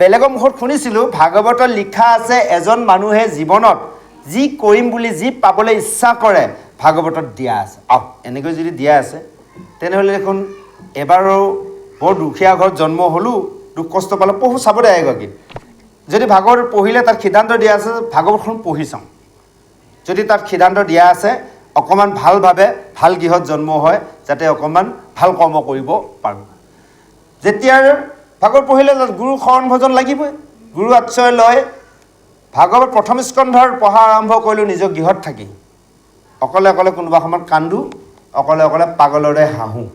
বেলেগৰ মুখত শুনিছিলোঁ ভাগৱতত লিখা আছে এজন মানুহে জীৱনত যি কৰিম বুলি যি পাবলৈ ইচ্ছা কৰে ভাগৱতত দিয়া আছে। এনেকৈ যদি দিয়া আছে তেনেহ'লে দেখোন এবাৰো বৰ দুখীয়া ঘৰত জন্ম হ'লোঁ, দুখ কষ্ট পালোঁ, পঢ়ো চাব দে এগৰাকী। যদি ভাগৱত পঢ়িলে তাত সিদ্ধান্ত দিয়া আছে ভাগৱতখন পঢ়ি চাওঁ, যদি তাত সিদ্ধান্ত দিয়া আছে অকণমান ভালভাৱে ভাল গৃহত জন্ম হয় যাতে অকণমান ভাল কৰ্ম কৰিব পাৰোঁ। যেতিয়া ভাগৱত পঢ়িলে তাত গুৰু শৰণ ভজন লাগিবই, গুৰু আশ্ৰয় লয়। ভাগৱত প্ৰথম স্কন্ধৰ পঢ়া আৰম্ভ কৰিলোঁ নিজৰ গৃহত থাকি, অকলে অকলে কোনোবা সময়ত কান্দো, অকলে অকলে পাগলৰ দৰে হাঁহোঁ।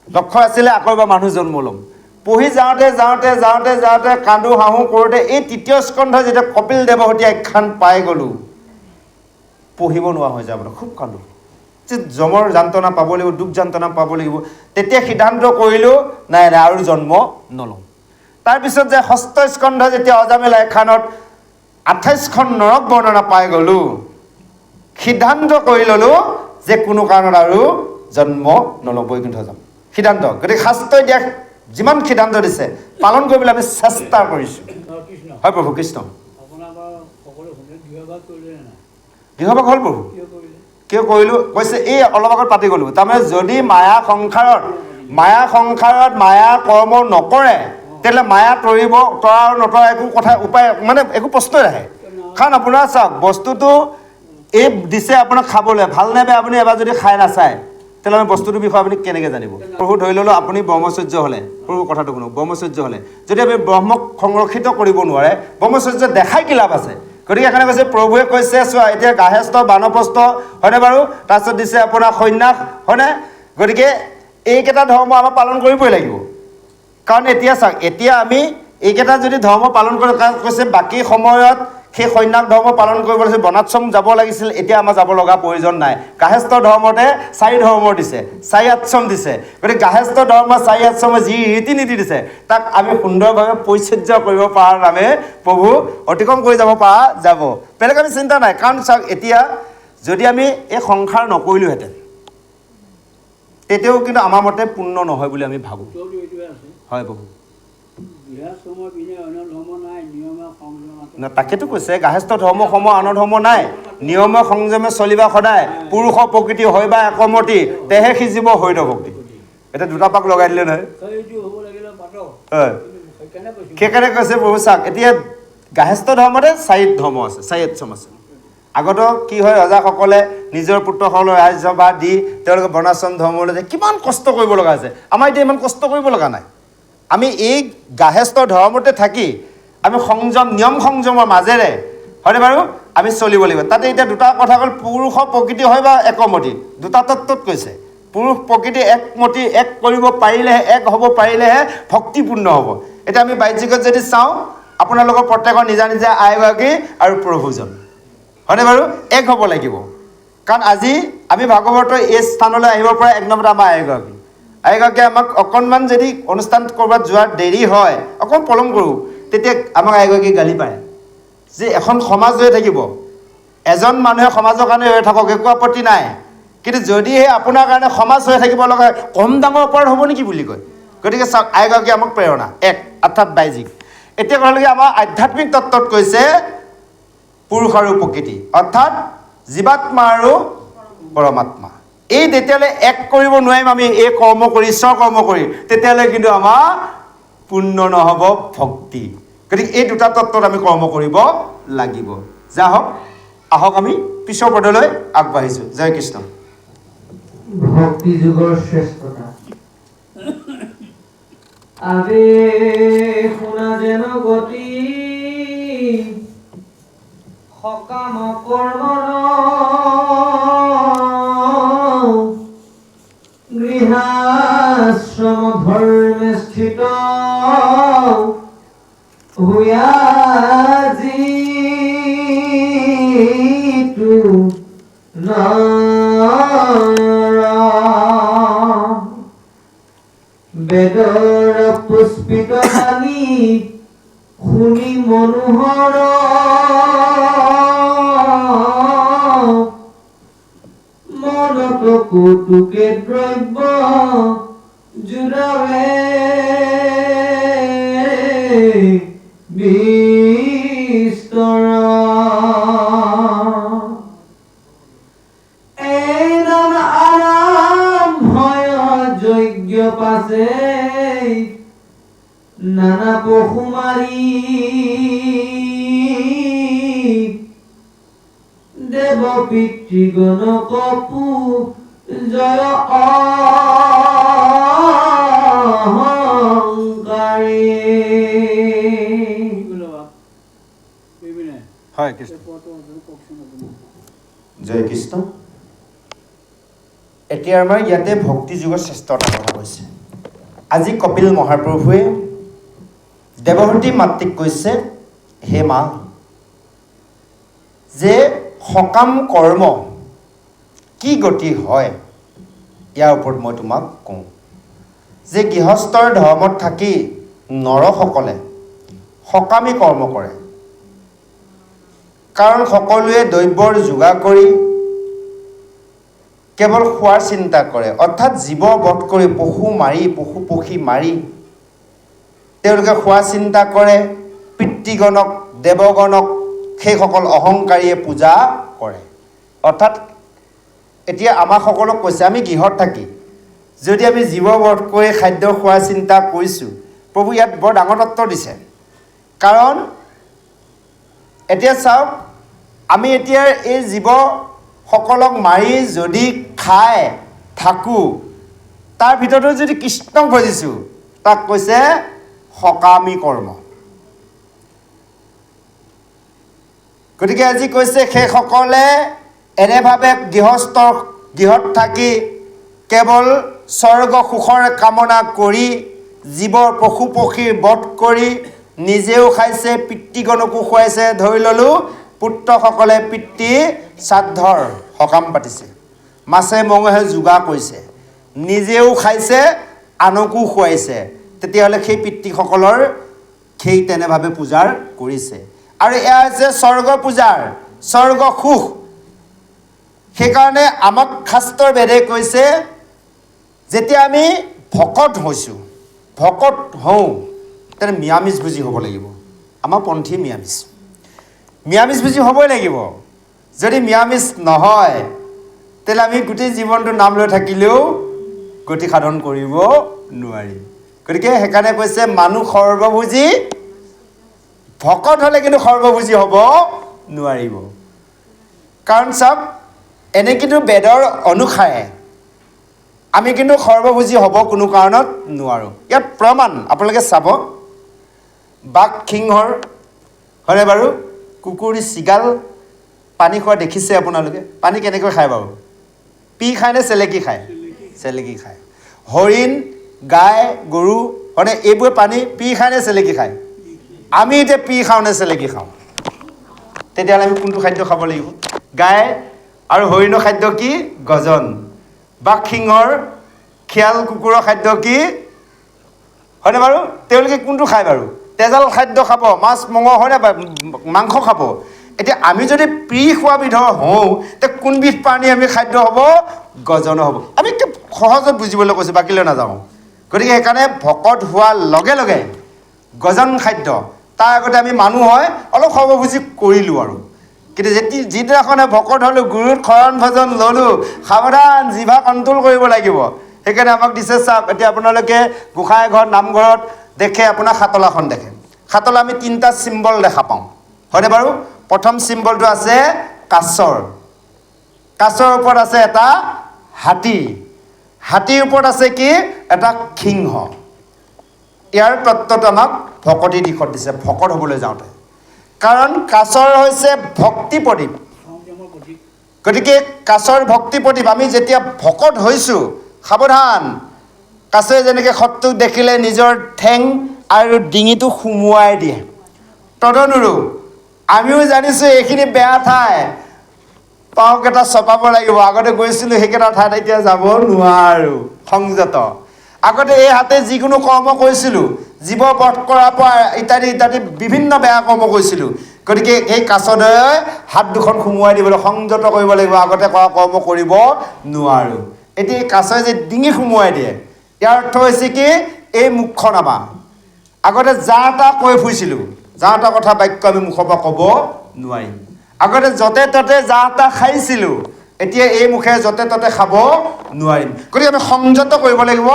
লক্ষ্য আছিলে আকৌ এবাৰ মানুহ জন্ম ল'ম। পঢ়ি যাওঁতে যাওঁতে যাওঁতে যাওঁতে কান্দো হাঁহো কৰোঁতে এই তৃতীয় স্কন্ধ যেতিয়া কপিল দেৱহতী আখ্যান পাই গ'লোঁ, পঢ়িব নোৱাৰা হৈ যাব, খুব কান্দো। যে যমৰ যান্ত্ৰণা পাব লাগিব, দুখ যান্ত্ৰণা পাব লাগিব। তেতিয়া সিদ্ধান্ত কৰিলোঁ নাই নাই আৰু জন্ম নলওঁ। তাৰপিছত যে ষষ্ঠ স্কন্ধ যেতিয়া অজামিল আখ্যানত 28খন নৰক বৰ্ণনা পাই গ'লোঁ, সিদ্ধান্ত কৰি ল'লোঁ যে কোনো কাৰণত আৰু জন্ম নলওঁ, বৈকুণ্ঠ যাম। সিদ্ধান্ত, গতিকে শাস্ত্ৰই দিয়া যিমান সিদ্ধান্ত দিছে পালন কৰিবলৈ আমি চেষ্টা কৰিছোঁ। হয় প্ৰভু কৃষ্ণ। গৃহভাগ হ'ল প্ৰভু, কিয় কৰিলোঁ কৈছে এই অলপ আগত পাতি গ'লোঁ। তাৰমানে যদি মায়া সংসাৰত মায়া কৰ্ম নকৰে তেতিয়াহ'লে মায়া তৰিব, তৰা আৰু নতৰা একো কথা উপায় মানে একো প্ৰশ্নই নাহে। কাৰণ আপোনাৰ চাওক বস্তুটো এই দিছে আপোনাক খাবলৈ, ভাল নে বেয়া আপুনি এবাৰ যদি খাই নাচায় তেতিয়াহ'লে আমি বস্তুটোৰ বিষয়ে আপুনি কেনেকৈ জানিব। প্ৰভু ধৰি ল'লোঁ আপুনি ব্ৰহ্মচৰ্য হ'লে, প্ৰভু কথাটো শুনক, ব্ৰহ্মচৰ্য হ'লে যদি আপুনি ব্ৰহ্মক সংৰক্ষিত কৰিব নোৱাৰে ব্ৰহ্মচৰ্য দেখাই কি লাভ আছে। গতিকে সেইকাৰণে কৈছে প্ৰভুৱে কৈছে চোৱা এতিয়া গাৰ্হস্থ্য বানপ্ৰস্থ হয়নে বাৰু, তাৰপিছত দিছে আপোনাৰ সন্ন্যাস হয়নে। গতিকে এইকেইটা ধৰ্ম আমাৰ পালন কৰিবই লাগিব। কাৰণ এতিয়া চাওক এতিয়া আমি এইকেইটা যদি ধৰ্ম পালন কৰোঁ, কাৰণ কৈছে বাকী সময়ত সেই সন্ন্যাস ধৰ্ম পালন কৰিব লাগিছিল, বনাশ্ৰম যাব লাগিছিল, এতিয়া আমাৰ যাব লগা প্ৰয়োজন নাই। গাৰ্হস্থ্য ধৰ্মতে 4 ধৰ্ম দিছে, 4 আশ্ৰম দিছে। গতিকে গাৰ্হস্থ্য ধৰ্ম 4 আশ্ৰমে যি ৰীতি নীতি দিছে তাক আমি সুন্দৰভাৱে পৰিচৰ্য কৰিব পৰাৰ নামে প্ৰভু অতিক্ৰম কৰি যাব পৰা যাব, বেলেগ আমি চিন্তা নাই। কাৰণ চাওক এতিয়া যদি আমি এই সংসাৰ নকৰিলোহেঁতেন তেতিয়াও কিন্তু আমাৰ মতে পূৰ্ণ নহয় বুলি আমি ভাবোঁ। হয় প্ৰভু, তাকেতো কৈছে গাৰ্হস্থ্য ধৰ্মসমূহ আন ধৰ্ম নাই, নিয়ম সংযমে চলিবা সদায়, পুৰুষ প্ৰকৃতি হয় বা একমতি, তেহে সিজিব হৈত ভক্তি। এতিয়া দুটা পাক লগাই দিলে নহয়। হয়, সেইকাৰণে কৈছে প্ৰভু চাওক এতিয়া গাৰ্হস্থ্য ধৰ্মতে 4 ধৰ্ম আছে, 4 আশ্ৰম আছে। আগতো কি হয় ৰজাসকলে নিজৰ পুত্ৰসকলক ৰাজ্যভাৰ দি তেওঁলোকে বৰ্ণাশ্ৰম ধৰ্মলৈ যায়, কিমান কষ্ট কৰিব লগা হৈছে। আমাৰ এতিয়া ইমান কষ্ট কৰিব লগা নাই। আমি এই গাৰ্হস্থ্য ধৰ্মতে থাকি আমি সংযম নিয়ম সংযমৰ মাজেৰে হয়নে বাৰু আমি চলিব লাগিব। তাতে এতিয়া দুটা কথা হ'ল পুৰুষ প্ৰকৃতি হয় বা একমতি, দুটা তত্ত্বত কৈছে। পুৰুষ প্ৰকৃতি একমতি, এক কৰিব পাৰিলেহে, এক হ'ব পাৰিলেহে ভক্তিপূৰ্ণ হ'ব। এতিয়া আমি বাহ্যিকত যদি চাওঁ আপোনালোকৰ প্ৰত্যেকৰ নিজা নিজা আইগৰাকী আৰু প্ৰভুজন হয়নে বাৰু এক হ'ব লাগিব। কাৰণ আজি আমি ভাগৱতৰ এই স্থানলৈ আহিব পৰা 1 নম্বৰত আমাৰ আইগৰাকীয়ে আমাক অকণমান যদি অনুষ্ঠান ক'ৰবাত যোৱাৰ দেৰি হয়, অকণ পলম কৰোঁ, তেতিয়া আমাক আইগৰাকীয়ে গালি পাৰে যে এখন সমাজ হৈ থাকিব, এজন মানুহে সমাজৰ কাৰণে হৈ থাকক, একো আপত্তি নাই, কিন্তু যদিহে আপোনাৰ কাৰণে সমাজ হৈ থাকিব লগা কম ডাঙৰ অপৰাধ হ'ব নেকি বুলি কয়। গতিকে চাওক আইগৰাকীয়ে আমাক প্ৰেৰণা এক অৰ্থাৎ বাহ্যিক। এতিয়া কথালৈকে আমাৰ আধ্যাত্মিক তত্ত্বত কৈছে পুৰুষ আৰু প্ৰকৃতি অৰ্থাৎ জীৱাত্মা আৰু পৰমাত্মা। এই যেতিয়ালৈ এক কৰিব নোৱাৰিম আমি এই কৰ্ম কৰি ঈশ্বৰ কৰ্ম কৰি, তেতিয়ালৈ কিন্তু আমাৰ পূৰ্ণ নহ'ব ভক্তি। গতিকে এই দুটা তত্ত্বত আমি কৰ্ম কৰিব লাগিব। যা হওক আহক আমি পিছৰ পদলৈ আগবাঢ়িছোঁ। জয় কৃষ্ণ। ভক্তি যুগৰ শ্ৰেষ্ঠতা আবে শুনা যেন গতি সকাম কৰ্ম গৃহাশ্ৰম ধৰ্মে স্থিত হুয়াজিতু বেদৰ পুষ্পিত বাণী শুনি মনোহৰ মনত কৌতুকে দ্ৰব্য জুৰাবে বিস্তৰা এই নাম আৰম্ভয় যজ্ঞ পাছে নানা পশু মাৰি দেৱ পিতৃগণ কপু জয় অহংকাৰী হয় কৃষ্ণ জয় কৃষ্ণ এতিয়া আমাৰ ইয়াতে ভক্তি যুগৰ শ্ৰেষ্ঠতাৰ কথা কৈছে আজি কপিল মহাপ্ৰভুৱে দেৱহতী মাতৃক কৈছে হে মা যে সকাম কৰ্ম কি গতি হয় ইয়াৰ ওপৰত মই তোমাক কওঁ যে গৃহস্থৰ ধৰ্মত থাকি নৰসকলে সকামী কৰ্ম কৰে কাৰণ সকলোৱে দ্ৰব্যৰ যোগাৰ কৰি কেৱল খোৱাৰ চিন্তা কৰে অৰ্থাৎ জীৱ বধ কৰি পশু পক্ষী মাৰি তেওঁলোকে খোৱাৰ চিন্তা কৰে পিতৃগণক দেৱগণক সেইসকল অহংকাৰীয়ে পূজা কৰে অৰ্থাৎ এতিয়া আমাক সকলক কৈছে আমি গৃহত থাকি যদি আমি জীৱ বধ কৰি খাদ্য খোৱাৰ চিন্তা কৰিছোঁ প্ৰভু ইয়াত বৰ ডাঙৰ তত্ত্ব দিছে কাৰণ এতিয়া চাওক আমি এতিয়া এই জীৱসকলক মাৰি যদি খাই থাকোঁ তাৰ ভিতৰতো যদি কৃষ্ণক ভজিছোঁ তাক কৈছে সকামী কৰ্ম গতিকে আজি কৈছে সেইসকলে এনেভাৱে গৃহত থাকি কেৱল স্বৰ্গ সুখৰ কামনা কৰি জীৱৰ পশু পক্ষীৰ বধ কৰি নিজেও খাইছে পিতৃগণকো খুৱাইছে ধৰি ল'লোঁ পুত্ৰসকলে পিতৃ শ্ৰাদ্ধৰ সকাম পাতিছে মাছে মঙহে যোগাৰ কৰিছে নিজেও খাইছে আনকো খুৱাইছে তেতিয়াহ'লে সেই পিতৃসকলৰ সেই তেনেভাৱে পূজাৰ কৰিছে আৰু এয়া হৈছে স্বৰ্গ পূজাৰ স্বৰ্গ সুখ সেইকাৰণে আমাক শাস্ত্ৰ ভেদে কৈছে যেতিয়া আমি ভকত হৈছোঁ ভকত হওঁ তেনে নিৰামিষ ভোজী হ'ব লাগিব আমাৰ পন্থী নিৰামিষ ভোজী হ'বই লাগিব যদি নিৰামিষ নহয় তেতিয়াহ'লে আমি গোটেই জীৱনটো নাম লৈ থাকিলেও গতি সাধন কৰিব নোৱাৰিম গতিকে সেইকাৰণে কৈছে মানুহ সৰ্বভোজী ভকত হ'লে কিন্তু সৰ্বভোজী হ'ব নোৱাৰিব কাৰণ চাওক এনে কিন্তু বেদৰ অনুসাৰে আমি কিন্তু সৰ্বভোজী হ'ব কোনো কাৰণত নোৱাৰোঁ ইয়াত প্ৰমাণ আপোনালোকে চাব বাঘ সিংহৰ হয়নে বাৰু কুকুৰী চিগাল পানী খোৱা দেখিছে আপোনালোকে পানী কেনেকৈ খায় বাৰু পি খায় নে চেলেকি খায় চেলেকি খায় হৰিণ গাই গৰু হয়নে এইবোৰে পানী পি খায় নে চেলেকি খায় আমি এতিয়া পি খাওঁ নে চেলেকি খাওঁ তেতিয়াহ'লে আমি কোনটো খাদ্য খাব লাগিব গাই আৰু হৰিণৰ খাদ্য কি গজন বাঘ সিংহৰ শিয়াল কুকুৰৰ খাদ্য কি হয়নে বাৰু তেওঁলোকে কোনটো খায় বাৰু তেজাল খাদ্য খাব মাছ মঙহ হয়নে মাংস খাব এতিয়া আমি যদি প্ৰি খোৱা বিধৰ হওঁ তেতিয়া কোনবিধ প্ৰাণী আমি খাদ্য হ'ব গজন হ'ব আমি সহজত বুজিবলৈ কৈছোঁ বাকীলৈ নাযাওঁ গতিকে সেইকাৰণে ভকত হোৱাৰ লগে লগে গজন খাদ্য তাৰ আগতে আমি মানুহ হয় অলপ সৰ্বভোজী কৰিলোঁ আৰু কিন্তু যিদিনাখনে ভকত হ'লোঁ গুৰুত শৰণ ভজন ল'লোঁ সাৱধান জিভা কণ্ট্ৰল কৰিব লাগিব সেইকাৰণে আমাক দিছে চাওক এতিয়া আপোনালোকে গোঁসাই ঘৰত নামঘৰত দেখে আপোনাৰ সাতলাখন দেখে সাতলা আমি তিনিটা চিম্বল দেখা পাওঁ হয়নে বাৰু প্ৰথম চিম্বলটো আছে কাছৰ ওপৰত আছে এটা হাতীৰ ওপৰত আছে কি এটা সিংহ ইয়াৰ তত্ত্বটো আমাক ভকতি দিশত দিছে ভকত হ'বলৈ যাওঁতে কাৰণ কাছৰ হৈছে ভক্তি প্ৰদীপ গতিকে কাছৰ ভক্তি প্ৰদীপ আমি যেতিয়া ভকত হৈছোঁ সাৱধান কাছয়ে যেনেকৈ শত্ৰুক দেখিলে নিজৰ ঠেং আৰু ডিঙিটো সুমুৱাই দিয়ে তদনুৰূপ আমিও জানিছোঁ এইখিনি বেয়া ঠাই পাওঁকেইটা চপাব লাগিব আগতে গৈছিলোঁ সেইকেইটা ঠাইত এতিয়া যাব নোৱাৰোঁ সংযত আগতে এই হাতে যিকোনো কৰ্ম কৰিছিলোঁ জীৱ বধ কৰাৰ পৰা ইত্যাদি বিভিন্ন বেয়া কৰ্ম কৰিছিলোঁ গতিকে এই কাছদৰে হাত দুখন সুমুৱাই দিবলৈ সংযত কৰিব লাগিব আগতে কৰা কৰ্ম কৰিব নোৱাৰোঁ এতিয়া এই কাছয়ে যে ডিঙি সুমুৱাই দিয়ে ইয়াৰ অৰ্থ হৈছে কি এই মুখখন আমাৰ আগতে যা তা কৈ ফুৰিছিলোঁ, যা তা কথা বাক্য আমি মুখৰ পৰা ক'ব নোৱাৰিম। আগতে য'তে ত'তে যা তা খাইছিলোঁ, এতিয়া এই মুখে য'তে ত'তে খাব নোৱাৰিম। গতিকে আমি সংযত কৰিব লাগিব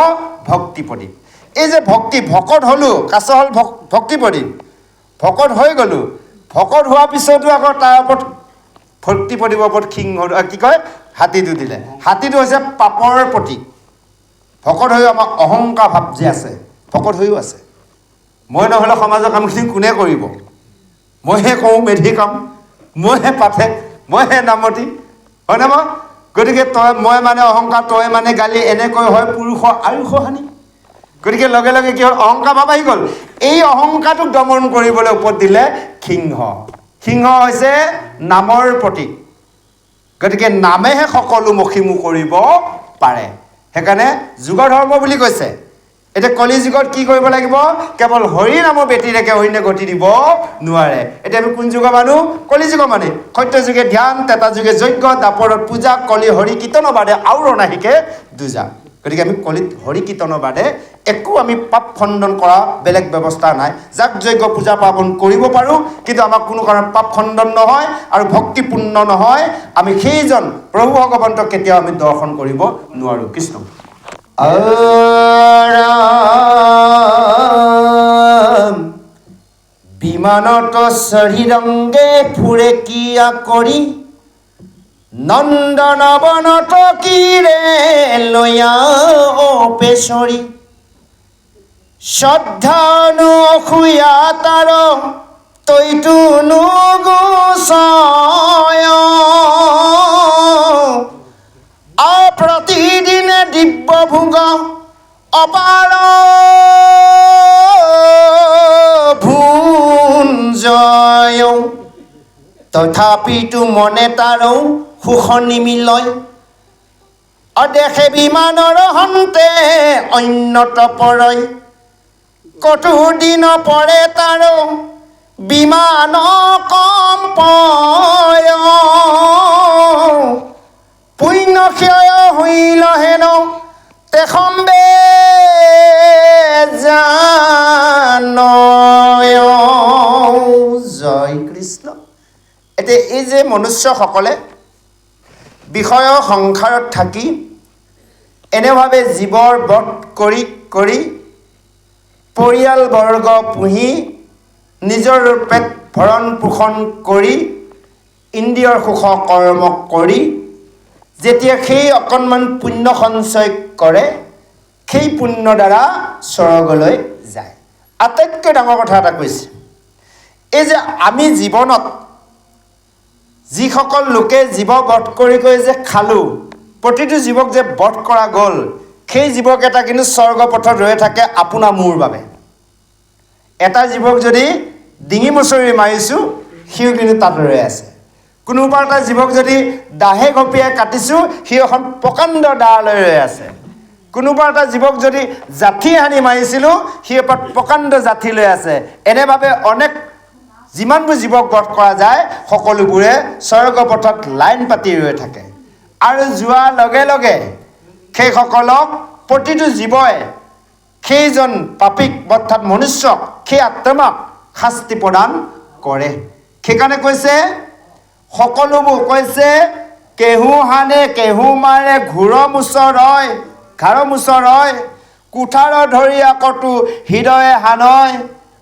ভক্তি প্ৰদীপ। এই যে ভক্তি, ভকত হ'লোঁ, কাছ হ'ল ভক্তি প্ৰদীপ, ভকত হৈ গ'লোঁ। ভকত হোৱাৰ পিছতো আকৌ তাৰ ওপৰত ভক্তি প্ৰদীপৰ ওপৰত কি কয় হাতীটো দিলে। হাতীটো হৈছে পাপৰ প্ৰতীক। ভকত হৈও আমাৰ অহংকাৰ ভাৱ যে আছে, ভকত হৈও আছে। মই নহ'লে সমাজৰ কামখিনি কোনে কৰিব? মইহে কৰোঁ মেধি কাম, মইহে পাঠে, মইহে নামতি, হয়নে বাৰু? গতিকে মই মানে অহংকাৰ, তই মানে গালি, এনেকৈ হয় পুৰুষৰ আয়ুষ হানি। গতিকে লগে লগে কি হ'ল? অহংকাৰ ভাৱ আহি গ'ল। এই অহংকাৰটোক দমন কৰিবলৈ ওপৰত দিলে সিংহ। সিংহ হৈছে নামৰ প্ৰতীক। গতিকে নামেহে সকলো মষিমু কৰিব পাৰে। সেইকাৰণে যুগ ধৰ্ম বুলি কৈছে। এতিয়া কলি যুগত কি কৰিব লাগিব? কেৱল হৰি নামৰ ব্যতিৰেকে অন্য গতি দিব নোৱাৰে। এতিয়া আমি কোন যুগৰ মানুহ? কলি যুগৰ মানুহ। সত্য যুগে ধ্যান, তেতা যুগে যজ্ঞ, দাপৰত পূজা, কলি হৰি কীৰ্তনৰ বাদে আৰু নাহিকে দুজা। গতিকে আমি কলিত হৰি কীৰ্তনৰ বাদে একো আমি পাপ খণ্ডন কৰা বেলেগ ব্যৱস্থা নাই। যাগ যজ্ঞ পূজা পাৰ্বণ কৰিব পাৰোঁ, কিন্তু আমাৰ কোনো কাৰণত পাপ খণ্ডন নহয় আৰু ভক্তিপূৰ্ণ নহয়। আমি সেইজন প্ৰভু ভগৱন্তক কেতিয়াও আমি দৰ্শন কৰিব নোৱাৰোঁ। কৃষ্ণ বিমানত শৰীৰংগে ফুৰে কিয়া কৰি, নন্দনবনত কিৰে লয়া পেচৰি, শ্ৰদ্ধানুসূয়া তাৰ তৈতো নুগুচয়, প্ৰতিদিনে দিব্য ভোগ অপাৰ ভুঞ্জয়, তথাপিতো মনে তাৰো সুখ নিমিলয়, অদেশে বিমানৰ হন্তে অন্যত পৰয়, কটু দিন পৰে তাৰো বিমান কম্পয়, পুণ্য ক্ষয় হইল হেন তেখম্বে জানয়। জয় কৃষ্ণ। এতিয়া এই যে মনুষ্যসকলে বিষয়ৰ সংসাৰত থাকি এনেভাৱে জীৱৰ বধ কৰি কৰি পৰিয়ালবৰ্গ পুহি নিজৰ পেট ভৰণ পোষণ কৰি ইন্দ্ৰিয়ৰ সুখ কৰ্ম কৰি যেতিয়া সেই অকণমান পুণ্য সঞ্চয় কৰে, সেই পুণ্য দ্বাৰা স্বৰ্গলৈ যায়। আটাইতকৈ ডাঙৰ কথা এটা কৈছে, এই যে আমি জীৱনত যিসকল লোকে জীৱ বধ কৰি কৰি যে খালোঁ, প্ৰতিটো জীৱক যে বধ কৰা গ'ল, সেই জীৱকেইটা কিন্তু স্বৰ্গপথত ৰৈ থাকে আপোনাৰ মোৰ বাবে। এটা জীৱক যদি ডিঙি মুচৰি মাৰিছোঁ, সিও কিন্তু তাত ৰৈ আছে। কোনোবা এটা জীৱক যদি দাহে ঘপিয়াই কাটিছোঁ, সি এখন প্ৰকাণ্ড দালৈ ৰৈ আছে। কোনোবা এটা জীৱক যদি জাঠি হানি মাৰিছিলোঁ, সি ওপৰত প্ৰকাণ্ড জাঠি লৈ আছে। এনেভাৱে অনেক যিমানবোৰ জীৱক বধ কৰা যায়, সকলোবোৰে স্বৰ্গপথত লাইন পাতি ৰৈ থাকে। আৰু যোৱাৰ লগে লগে সেইসকলক প্ৰতিটো জীৱই সেইজন পাপীক অৰ্থাৎ মনুষ্যক, সেই আত্মাক শাস্তি প্ৰদান কৰে। সেইকাৰণে কৈছে, সকলোবোৰ কৈছে, কেহু হানে কেহু মাৰে ঘূৰ মোচৰ হয়, ঘাৰ মোচৰ হয়, কুঠাৰ ধৰি আকতো হৃদয়ে হানয়,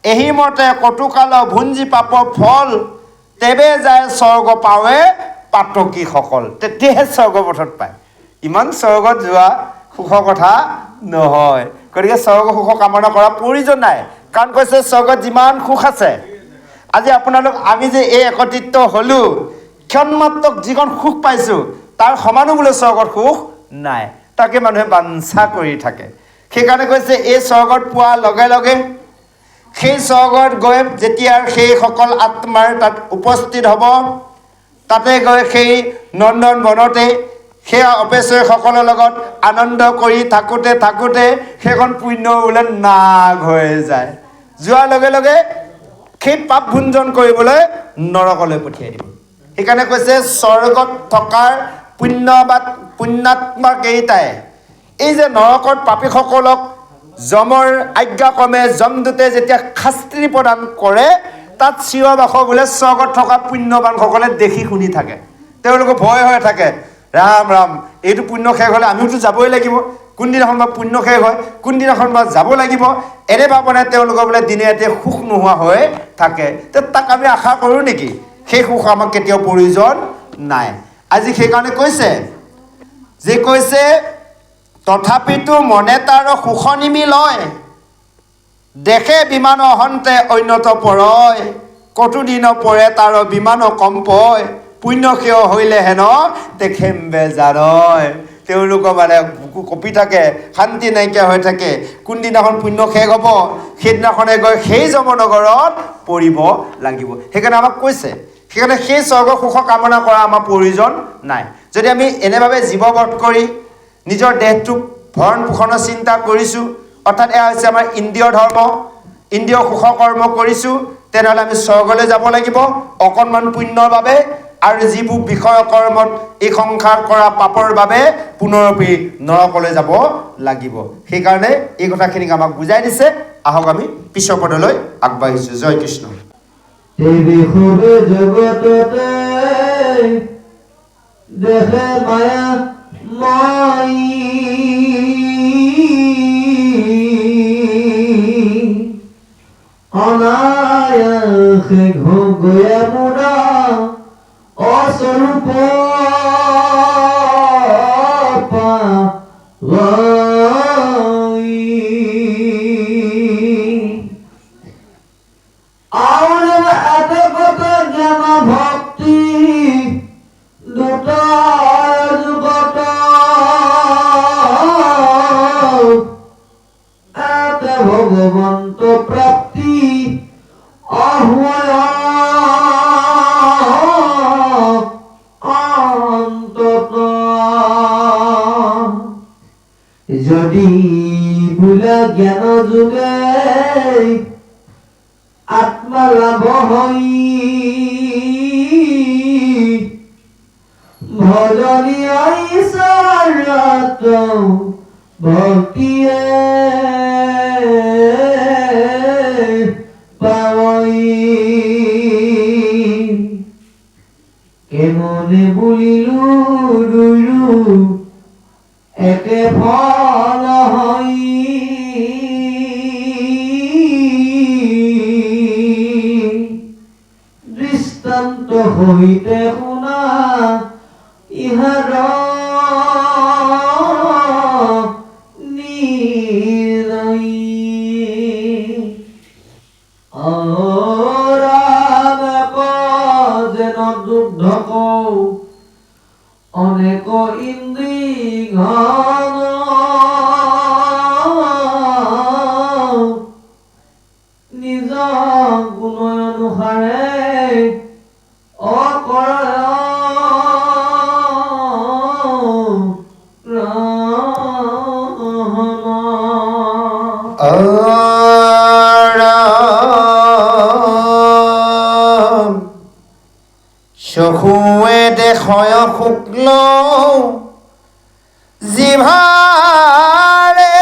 এহি মতে কটুকাল ভুঞ্জি পাপৰ ফল, তেবে যায় স্বৰ্গ পাৱে পাতকীসকল। তেতিয়াহে স্বৰ্গপথত পায়। ইমান স্বৰ্গত যোৱা সুখৰ কথা নহয়। গতিকে স্বৰ্গ সুখ কামনা কৰা প্ৰয়োজন নাই। কাৰণ কৈছে স্বৰ্গত যিমান সুখ আছে, আজি আপোনালোক আমি যে এই একত্ৰিত হ'লোঁ, ক্ষণমাত্ৰক যিকণ সুখ পাইছোঁ, তাৰ সমানো বোলে স্বৰ্গত সুখ নাই। তাকে মানুহে বাঞ্ছা কৰি থাকে। সেইকাৰণে কৈছে এই স্বৰ্গত পোৱাৰ লগে লগে সেই স্বৰ্গত গৈ যেতিয়া সেইসকল আত্মাৰ তাত উপস্থিত হ'ব, তাতে গৈ সেই নন্দন বনতে সেই অপেশ্বৰীসকলৰ লগত আনন্দ কৰি থাকোঁতে থাকোঁতে সেইখন পুণ্য বোলে নাগ হৈ যায়। যোৱাৰ লগে লগে সেই পাপ ভুঞ্জন কৰিবলৈ নৰকলৈ পঠিয়াই দিব। সেইকাৰণে কৈছে স্বৰ্গত থকাৰ পুণ্যাত্মা কেইটাই এই যে নৰকত পাপীসকলক যমৰ আজ্ঞাক্ৰমে যমদূতে যেতিয়া শাস্তি প্ৰদান কৰে তাত চিঞৰ-বাখ বোলে স্বৰ্গত থকা পুণ্যৱানসকলে দেখি শুনি থাকে। তেওঁলোকে ভয় হৈ থাকে, ৰাম ৰাম এইটো পুণ্য শেষ হ'লে আমিওতো যাবই লাগিব, কোনদিনাখন বা পুণ্য শেষ হয়, কোনদিনাখন বা যাব লাগিব, এনে ভাৱনে তেওঁলোকৰ বোলে দিনে ৰাতিয়ে সুখ নোহোৱা হৈ থাকে। তাক আমি আশা কৰোঁ নেকি? সেই সুখ আমাক কেতিয়াও প্ৰয়োজন নাই। আজি সেইকাৰণে কৈছে তথাপিতো মনে তাৰ সুখ নিমিলয়, দেখে বিমান অহন্তে অন্যত পৰয়, কতোদিন পৰে তাৰ বিমান কম্পয়, পুণ্য ক্ষয় হইলে হেন দেখেম বেজাৰয়। তেওঁলোকৰ মানে বুকু কঁপি থাকে, শান্তি নাইকিয়া হৈ থাকে। কোনদিনাখন পুণ্য শেষ হ'ব সেইদিনাখনে গৈ সেই যমনগৰত পৰিব লাগিব। সেইকাৰণে আমাক কৈছে, সেইকাৰণে সেই স্বৰ্গ সুখ কামনা কৰা আমাৰ প্ৰয়োজন নাই। যদি আমি এনেভাৱে জীৱবধ কৰি নিজৰ দেহটোক ভৰণ পোষণৰ চিন্তা কৰিছোঁ, অৰ্থাৎ এয়া হৈছে আমাৰ ইন্দ্ৰিয় ধৰ্ম, ইন্দ্ৰিয় সুখ কৰ্ম কৰিছোঁ, তেনেহ'লে আমি স্বৰ্গলৈ যাব লাগিব অকণমান পুণ্যৰ বাবে, আৰু যিবোৰ বিষয় কৰ্মত এই সংসাৰ কৰা পাপৰ বাবে পুনৰপি নৰকলৈ যাব লাগিব। সেইকাৰণে এই কথাখিনিক আমাক বুজাই দিছে। আহক আমি পিছৰ পদলৈ আগবাঢ়িছোঁ। জয় কৃষ্ণ। জগততে দেখে মায়া মাই, অনায়াসে গয়া মুৰা অস্বৰূপ ভক্তি দুটা যুগত এতে ভগৱন্ত প্ৰাপ্তি অন্তত যদি বোলে জ্ঞান যোগে আত্মা লাভ হৈ ভজনীয় ঈশ্বৰত ভক্তিয়ে পাৱই, কেমনে বুলিলো দুয়ো একে ফল হৈ, দৃষ্টান্ত সহিতে শুনা ইহাৰ নিৰৈ। যেন দুগ্ধ কৌ অনেক ইন্দ্ৰী ঘন, নিজ গুণ অনুসাৰে অকৰা চকুৱে দেখয় শুক্ল জিভাৰে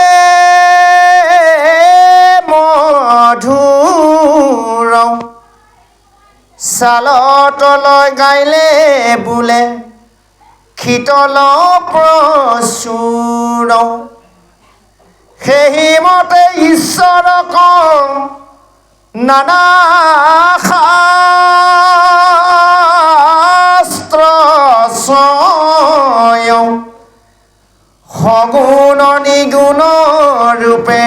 মধুৰ, ছালতলৈ গাইলে বোলে শীতল প্ৰচুৰ, সেই মতে ঈশ্বৰক নানা শাস্ত্ৰ স্বয়ং, সগুণ নিগুণ ৰূপে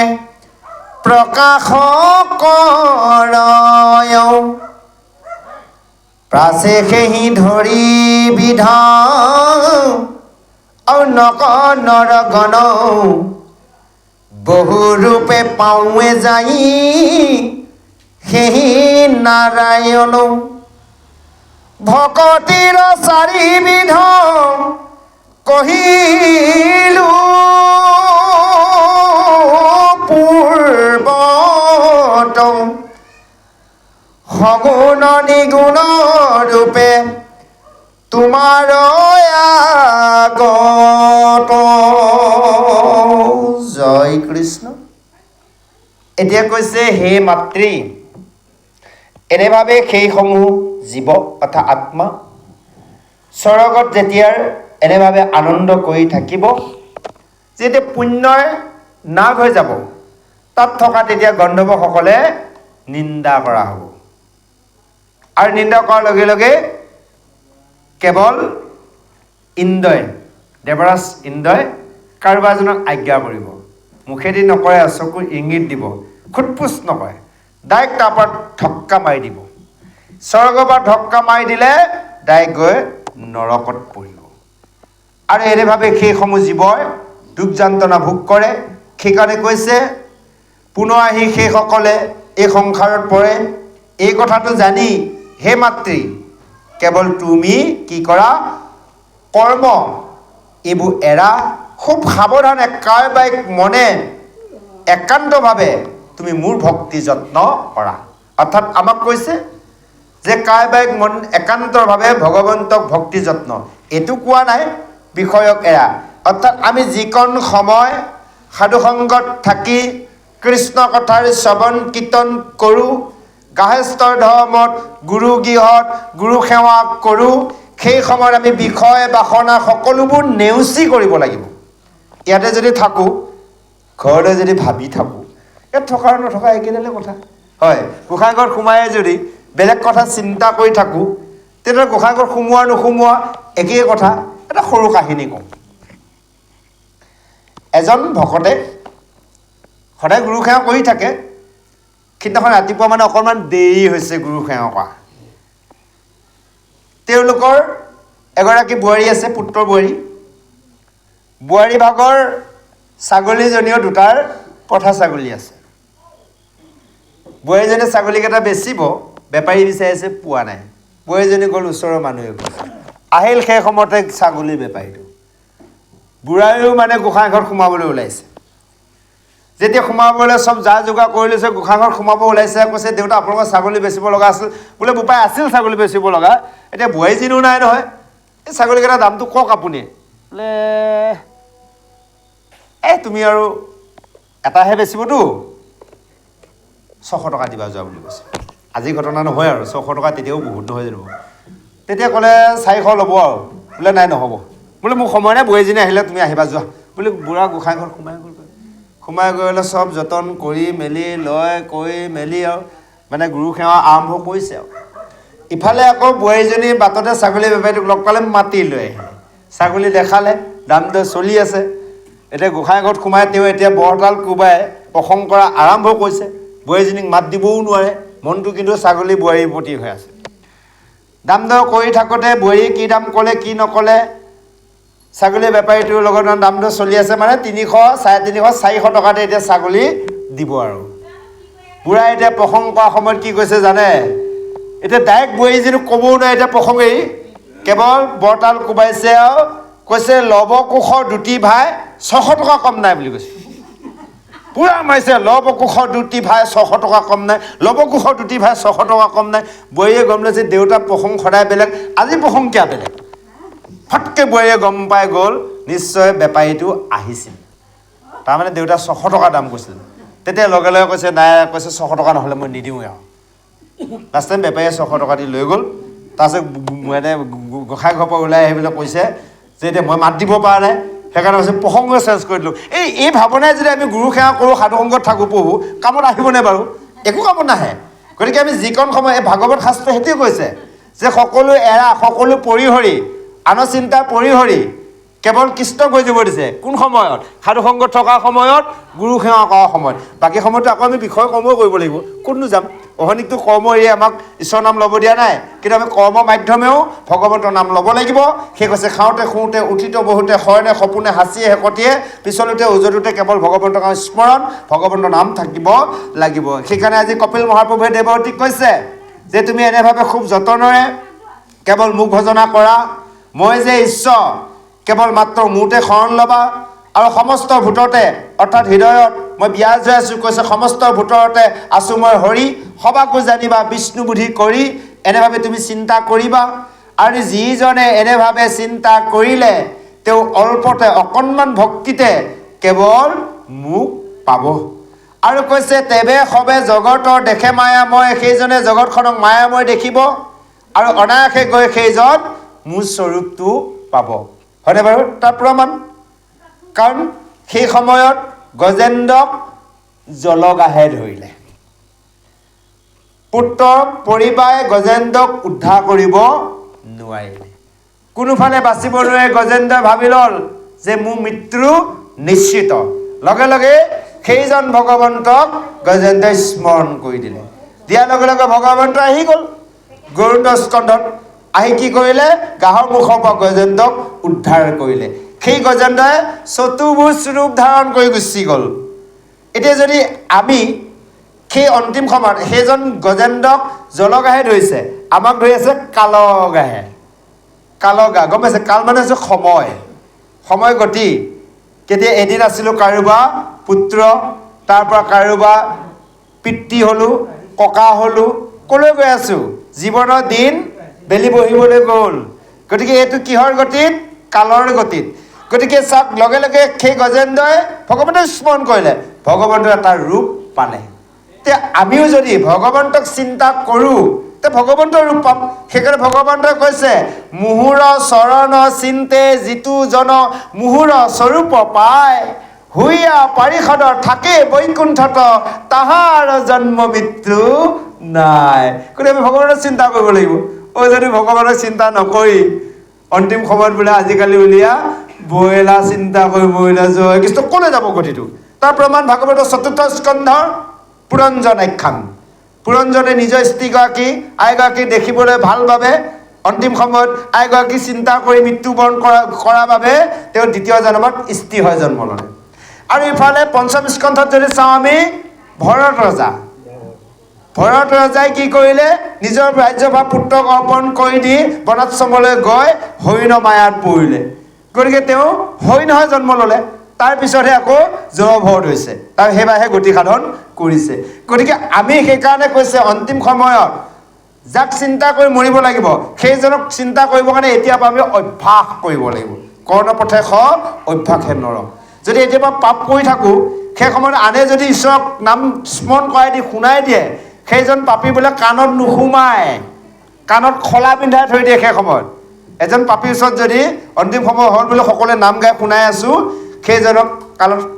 প্ৰকাশ কৰয়, প্ৰাচে সেই ধৰি বিধান নক নৰগণ, বহু ৰূপে পাওঁৱে যাই সেই নাৰায়ণ, ভকতিৰ চাৰিবিধ কহিলো পূৰ্বত, সগুণ নিগুণ ৰূপে তোমাৰ আগত। জয় কৃষ্ণ। এতিয়া কৈছে হে মাতৃ এনেভাৱে সেইসমূহ জীৱ অৰ্থাৎ আত্মা স্বৰ্গত যেতিয়াৰ এনেভাৱে আনন্দ কৰি থাকিব যেতিয়া পুণ্যৰ নাশ হৈ যাব তাত থকা তেতিয়া গন্ধৰ্বসকলে নিন্দা কৰা হ'ব আৰু নিন্দা কৰাৰ লগে লগে কেৱল ইন্দ্ৰই দেৱৰাজ ইন্দ্ৰই কাৰোবাৰ এজনক আজ্ঞা কৰিব মুখেদি নকৰে চকুৰ ইংগিত দিব খুটপুচ নকৰে ডাইৰেক্ট তাৰ পৰা ধক্কা মাৰি দিব স্বৰ্গৰ পৰা ধক্কা মাৰি দিলে ডাইৰেক্ট গৈ নৰকত পৰিব আৰু এনেভাৱে সেইসমূহ জীৱই দুখ যন্ত্ৰণা ভোগ কৰে সেইকাৰণে কৈছে পুনৰ আহি সেইসকলে এই সংসাৰত পৰে এই কথাটো জানি হে মাতৃ কেৱল তুমি কি কৰা কৰ্ম এইবোৰ এৰা খুব সাৱধানে কাইবাইক মনে একান্তভাৱে তুমি মোৰ ভক্তি যত্ন কৰা অৰ্থাৎ আমাক কৈছে যে কাইবাইক মন একান্তভাৱে ভগৱন্তক ভক্তি যত্ন এইটো কোৱা নাই বিষয়ক এৰা অৰ্থাৎ আমি যিকণ সময় সাধুসংগত থাকি কৃষ্ণ কথাৰ শ্ৰৱণ কীৰ্তন কৰোঁ গাহস্থৰ ধৰ্মত গুৰু গৃহত গুৰু সেৱা কৰোঁ সেই সময়ত আমি বিষয় বাসনা সকলোবোৰ নেওচি কৰিব লাগিব ইয়াতে যদি থাকোঁ ঘৰলৈ যদি ভাবি থাকোঁ ইয়াত থকা আৰু নথকা একেডালে কথা হয় গোসাঁইঘৰত সোমাই যদি বেলেগ কথা চিন্তা কৰি থাকোঁ তেতিয়া গোসাঁইঘৰত সোমোৱা নোসোমোৱা একেই কথা এটা সৰু কাহিনী কওঁ এজন ভকতে সদায় গুৰু সেৱা কৰি থাকে সিদিনাখন ৰাতিপুৱা মানে অকণমান দেৰি হৈছে গুৰু সেৱা কৰা তেওঁলোকৰ এগৰাকী বোৱাৰী আছে পুত্ৰ বোৱাৰী ভাগৰ ছাগলীজনীও দুটাৰ পঠা ছাগলী আছে বোৱাৰীজনীয়ে ছাগলীকেইটা বেচিব বেপাৰী বিচাৰিছে পোৱা নাই বোৱাৰীজনী গ'ল ওচৰৰ মানুহে আহিল সেই সময়তে ছাগলী বেপাৰীটো বুঢ়ায়ো মানে গোসাঁইঘৰত সোমাবলৈ ওলাইছে যেতিয়া সোমাবলৈ চব যা যোগাৰ কৰি লৈছে গোসাঁইঘৰত সোমাব ওলাইছে কৈছে দেউতা আপোনালোকৰ ছাগলী বেচিব লগা আছিল বোলে বোপাই আছিল ছাগলী বেচিব লগা এতিয়া বোৱাৰীজনীও নাই নহয় এই ছাগলীকেইটাৰ দামটো কওক আপুনি বোলে তুমি আৰু এটাহে বেচিবতো 600 টকা দিবা যোৱা বুলি কৈছে আজি ঘটনা নহয় আৰু 600 টকা তেতিয়াও বহুত নহয় জানো তেতিয়া ক'লে 400 ল'ব আৰু বোলে নাই নহ'ব বোলে মোক সময় নাই বোৱাৰীজনী আহিলে তুমি আহিবা যোৱা বোলে বুঢ়া গোসাঁইঘৰত সোমাই গ'লে চব যতন কৰি মেলি লৈ কৰি মেলি আৰু মানে গুৰু সেৱা আৰম্ভ কৰিছে আৰু ইফালে আকৌ বোৱাৰীজনী বাটতে ছাগলী বেপাৰীটোক লগ পালে মাতি লৈ আহিলে ছাগলী দেখালে দাম দৰ চলি আছে এতিয়া গোসাঁইঘৰত সোমাই তেওঁ এতিয়া বৰতাল কোবাই প্ৰসংগ কৰা আৰম্ভ কৰিছে বোৱাৰীজনীক মাত দিবও নোৱাৰে মনটো কিন্তু ছাগলী বোৱাৰীৰ প্ৰতি হৈ আছে দাম দৰ কৰি থাকোঁতে বোৱাৰীয়ে কি দাম ক'লে কি নক'লে ছাগলী বেপাৰীটোৰ লগত দাম দৰ চলি আছে মানে 300 350 400 টকাতে এতিয়া ছাগলী দিব আৰু বুঢ়াই এতিয়া প্ৰসংগ কৰা সময়ত কি কৈছে জানে এতিয়া ডাইৰেক্ট বোৱাৰীজনীক ক'বও নোৱাৰে এতিয়া প্ৰসংগেই কেৱল বৰতাল কোবাইছে আৰু কৈছে লৱকোষৰ দুটি ভাই 600 টকা কম নাই বুলি কৈছে পুৰা মাৰিছে লৱকোষৰ দুটি ভাই 600 টকা কম নাই লৱকোষৰ দুটি ভাই 600 টকা কম নাই বোৱাৰীয়ে গম লৈছে দেউতাৰ প্ৰসংগ সদায় বেলেগ আজি প্ৰসংগ কিয় বেলেগ ফটকে বোৱাৰীয়ে গম পাই গ'ল নিশ্চয় বেপাৰীটো আহিছিল তাৰমানে দেউতা 600 টকা দাম কৈছিল তেতিয়া লগে লগে কৈছে নাই কৈছে 600 টকা নহ'লে মই নিদিওঁৱে আৰু লাষ্ট টাইম বেপাৰীয়ে 600 টকা দি লৈ গ'ল তাৰপিছত মানে গোসাঁইঘৰৰ পৰা ওলাই আহিবলৈ কৈছে যে এতিয়া মই মাত দিব পৰা নাই সেইকাৰণে কৈছে প্ৰসংগ চেঞ্জ কৰি দিলোঁ এই ভাৱনাই যদি আমি গুৰু সেৱা কৰোঁ সাধুসংগত থাকোঁ পঢ়োঁ কামত আহিবনে বাৰু একো কামত নাহে গতিকে আমি যিকণ সময় এই ভাগৱত শাস্ত্ৰই সেইটোৱে কৈছে যে সকলো এৰা সকলো পৰিহৰি আনৰ চিন্তা পৰিহৰি কেৱল কৃষ্ণক হৈ যাব দিছে কোন সময়ত সাধুসংগত থকা সময়ত গুৰু সেৱা কৰা সময়ত বাকী সময়তো আকৌ আমি বিষয় কৰ্মই কৰিব লাগিব কোননো যাম অহনিকটো কৰ্ম এৰি আমাক ঈশ্বৰৰ নাম ল'ব দিয়া নাই কিন্তু আমি কৰ্ম মাধ্যমেও ভগৱন্তৰ নাম ল'ব লাগিব সেই কৈছে খাওঁতে শুওঁতে উঠিতে বহুতে শয়নে সপোনে হাঁচিয়ে হেকটিয়ে পিছলোতে উজলোতে কেৱল ভগৱন্তৰ নাম স্মৰণ ভগৱন্তৰ নাম থাকিব লাগিব সেইকাৰণে আজি কপিল মহাপ্ৰভুৱে দেৱতীক কৈছে যে তুমি এনেভাৱে খুব যতনেৰে কেৱল মোক ভজনা কৰা মই যে ঈশ্বৰ কেৱল মাত্ৰ মোৰতে শৰণ ল'বা আৰু সমস্ত ভূততে অৰ্থাৎ হৃদয়ত মই বিৰাজ হৈ আছোঁ কৈছে সমস্ত ভূতৰতে আছোঁ মই হৰি সবাকো জানিবা বিষ্ণু বুদ্ধি কৰি এনেভাৱে তুমি চিন্তা কৰিবা আৰু যিজনে এনেভাৱে চিন্তা কৰিলে তেওঁ অল্পতে অকণমান ভক্তিতে কেৱল মোক পাব আৰু কৈছে তেবে সবে জগতৰ দেখে মায়াময় সেইজনে জগতখনক মায়াময় দেখিব আৰু অনায়াসে গৈ সেইজন মোৰ স্বৰূপটো পাব হয়নে বাৰু তাৰ প্ৰমাণ কাৰণ সেই সময়ত গজেন্দ্ৰক জলগাহে ধৰিলে পুত্ৰ পৰিবাৰে গজেন্দ্ৰক উদ্ধাৰ কৰিব নোৱাৰিলে কোনোফালে বাচিব নোৱাৰে গজেন্দ্ৰই ভাবি ল'ল যে মোৰ মৃত্যু নিশ্চিত লগে লগে সেইজন ভগৱন্তক গজেন্দ্ৰই স্মৰণ কৰি দিলে দিয়াৰ লগে লগে ভগৱন্ত আহি গ'ল গৰুড় স্কন্ধত আহি কি কৰিলে গাহৰ মুখৰ পৰা গজেন্দ্ৰক উদ্ধাৰ কৰিলে সেই গজেন্দ্ৰই চতুৰ্ভুজ ৰূপ ধাৰণ কৰি গুচি গ'ল এতিয়া যদি আমি সেই অন্তিম সময়ত সেইজন গজেন্দ্ৰক জলগাহে ধৰিছে আমাক ধৰি আছে কালগাহে কালগা গম পাইছে কাল মানে হৈছে সময় গতি কেতিয়া এদিন আছিলোঁ কাৰোবাৰ পুত্ৰ তাৰ পৰা কাৰোবাৰ পিতৃ হ'লোঁ ককা হ'লোঁ ক'লৈ গৈ আছোঁ জীৱনৰ দিন বেলি বহিবলৈ গ'ল গতিকে এইটো কিহৰ গতিত কালৰ গতিত গতিকে চাওক লগে লগে সেই গজেন্দ্ৰই ভগৱন্তক স্মৰণ কৰিলে ভগৱন্তৰ এটা ৰূপ পালে এতিয়া আমিও যদি ভগৱন্তক চিন্তা কৰোঁ তে ভগৱন্তৰ ৰূপ পাম সেইকাৰণে ভগৱন্তই কৈছে মুহুৰ চৰণ চিন্তে যিটো জন মুহুৰ স্বৰূপ পায় হুইয়া পাৰিষদৰ থাকে বৈকুণ্ঠত তাহাৰ জন্ম মৃত্যু নাই গতিকে আমি ভগৱানৰ চিন্তা কৰিব লাগিব যদি ভগৱানৰ চিন্তা নকৰি অন্তিম সময়ত বোলে আজিকালি উলিয়া বইলা চিন্তা কৰি বইলা জয় কৃষ্ণ ক'লৈ যাব গতিটো তাৰ প্ৰমাণ ভাগৱতৰ ৪ৰ্থ স্কন্ধৰ পুৰঞ্জন আখ্যান পুৰঞ্জনে নিজৰ স্ত্ৰীগৰাকী আইগৰাকী দেখিবলৈ ভাল বাবে অন্তিম সময়ত আইগৰাকী চিন্তা কৰি মৃত্যুবৰণ কৰাৰ বাবে তেওঁ দ্বিতীয় জন্মত স্ত্ৰী হৈ জন্ম ল'লে আৰু ইফালে পঞ্চম স্কন্ধত যদি চাওঁ আমি ভৰত ৰজাই কি কৰিলে নিজৰ ৰাজ্যভাৰ পুত্ৰক অৰ্পণ কৰি দি বনাশ্ৰমলৈ গৈ হৰিণ মায়াত পৰিলে গতিকে তেওঁ হৰিণ হৈ জন্ম ল'লে তাৰপিছতহে আকৌ জয়ভৰত হৈছে তাৰ সেইবাৰহে গতি সাধন কৰিছে গতিকে আমি সেইকাৰণে কৈছে অন্তিম সময়ত যাক চিন্তা কৰি মৰিব লাগিব সেইজনক চিন্তা কৰিবৰ কাৰণে এতিয়াৰ পৰা আমি অভ্যাস কৰিব লাগিব কৰ্ণপথে অভ্যাসে নৰ যদি এতিয়াৰ পৰা পাপ কৰি থাকোঁ সেই সময়ত আনে যদি ঈশ্বৰক নাম স্মৰণ কৰাই দি শুনাই দিয়ে সেইজন পাপী বোলে কাণত নুসুমায় কাণত খলা পিন্ধাই থৈ দিয়ে সেই সময়ত এজন পাপীৰ ওচৰত যদি অন্তিম সময় হ'ল বোলে সকলোৱে নাম গাই শুনাই আছোঁ সেইজনক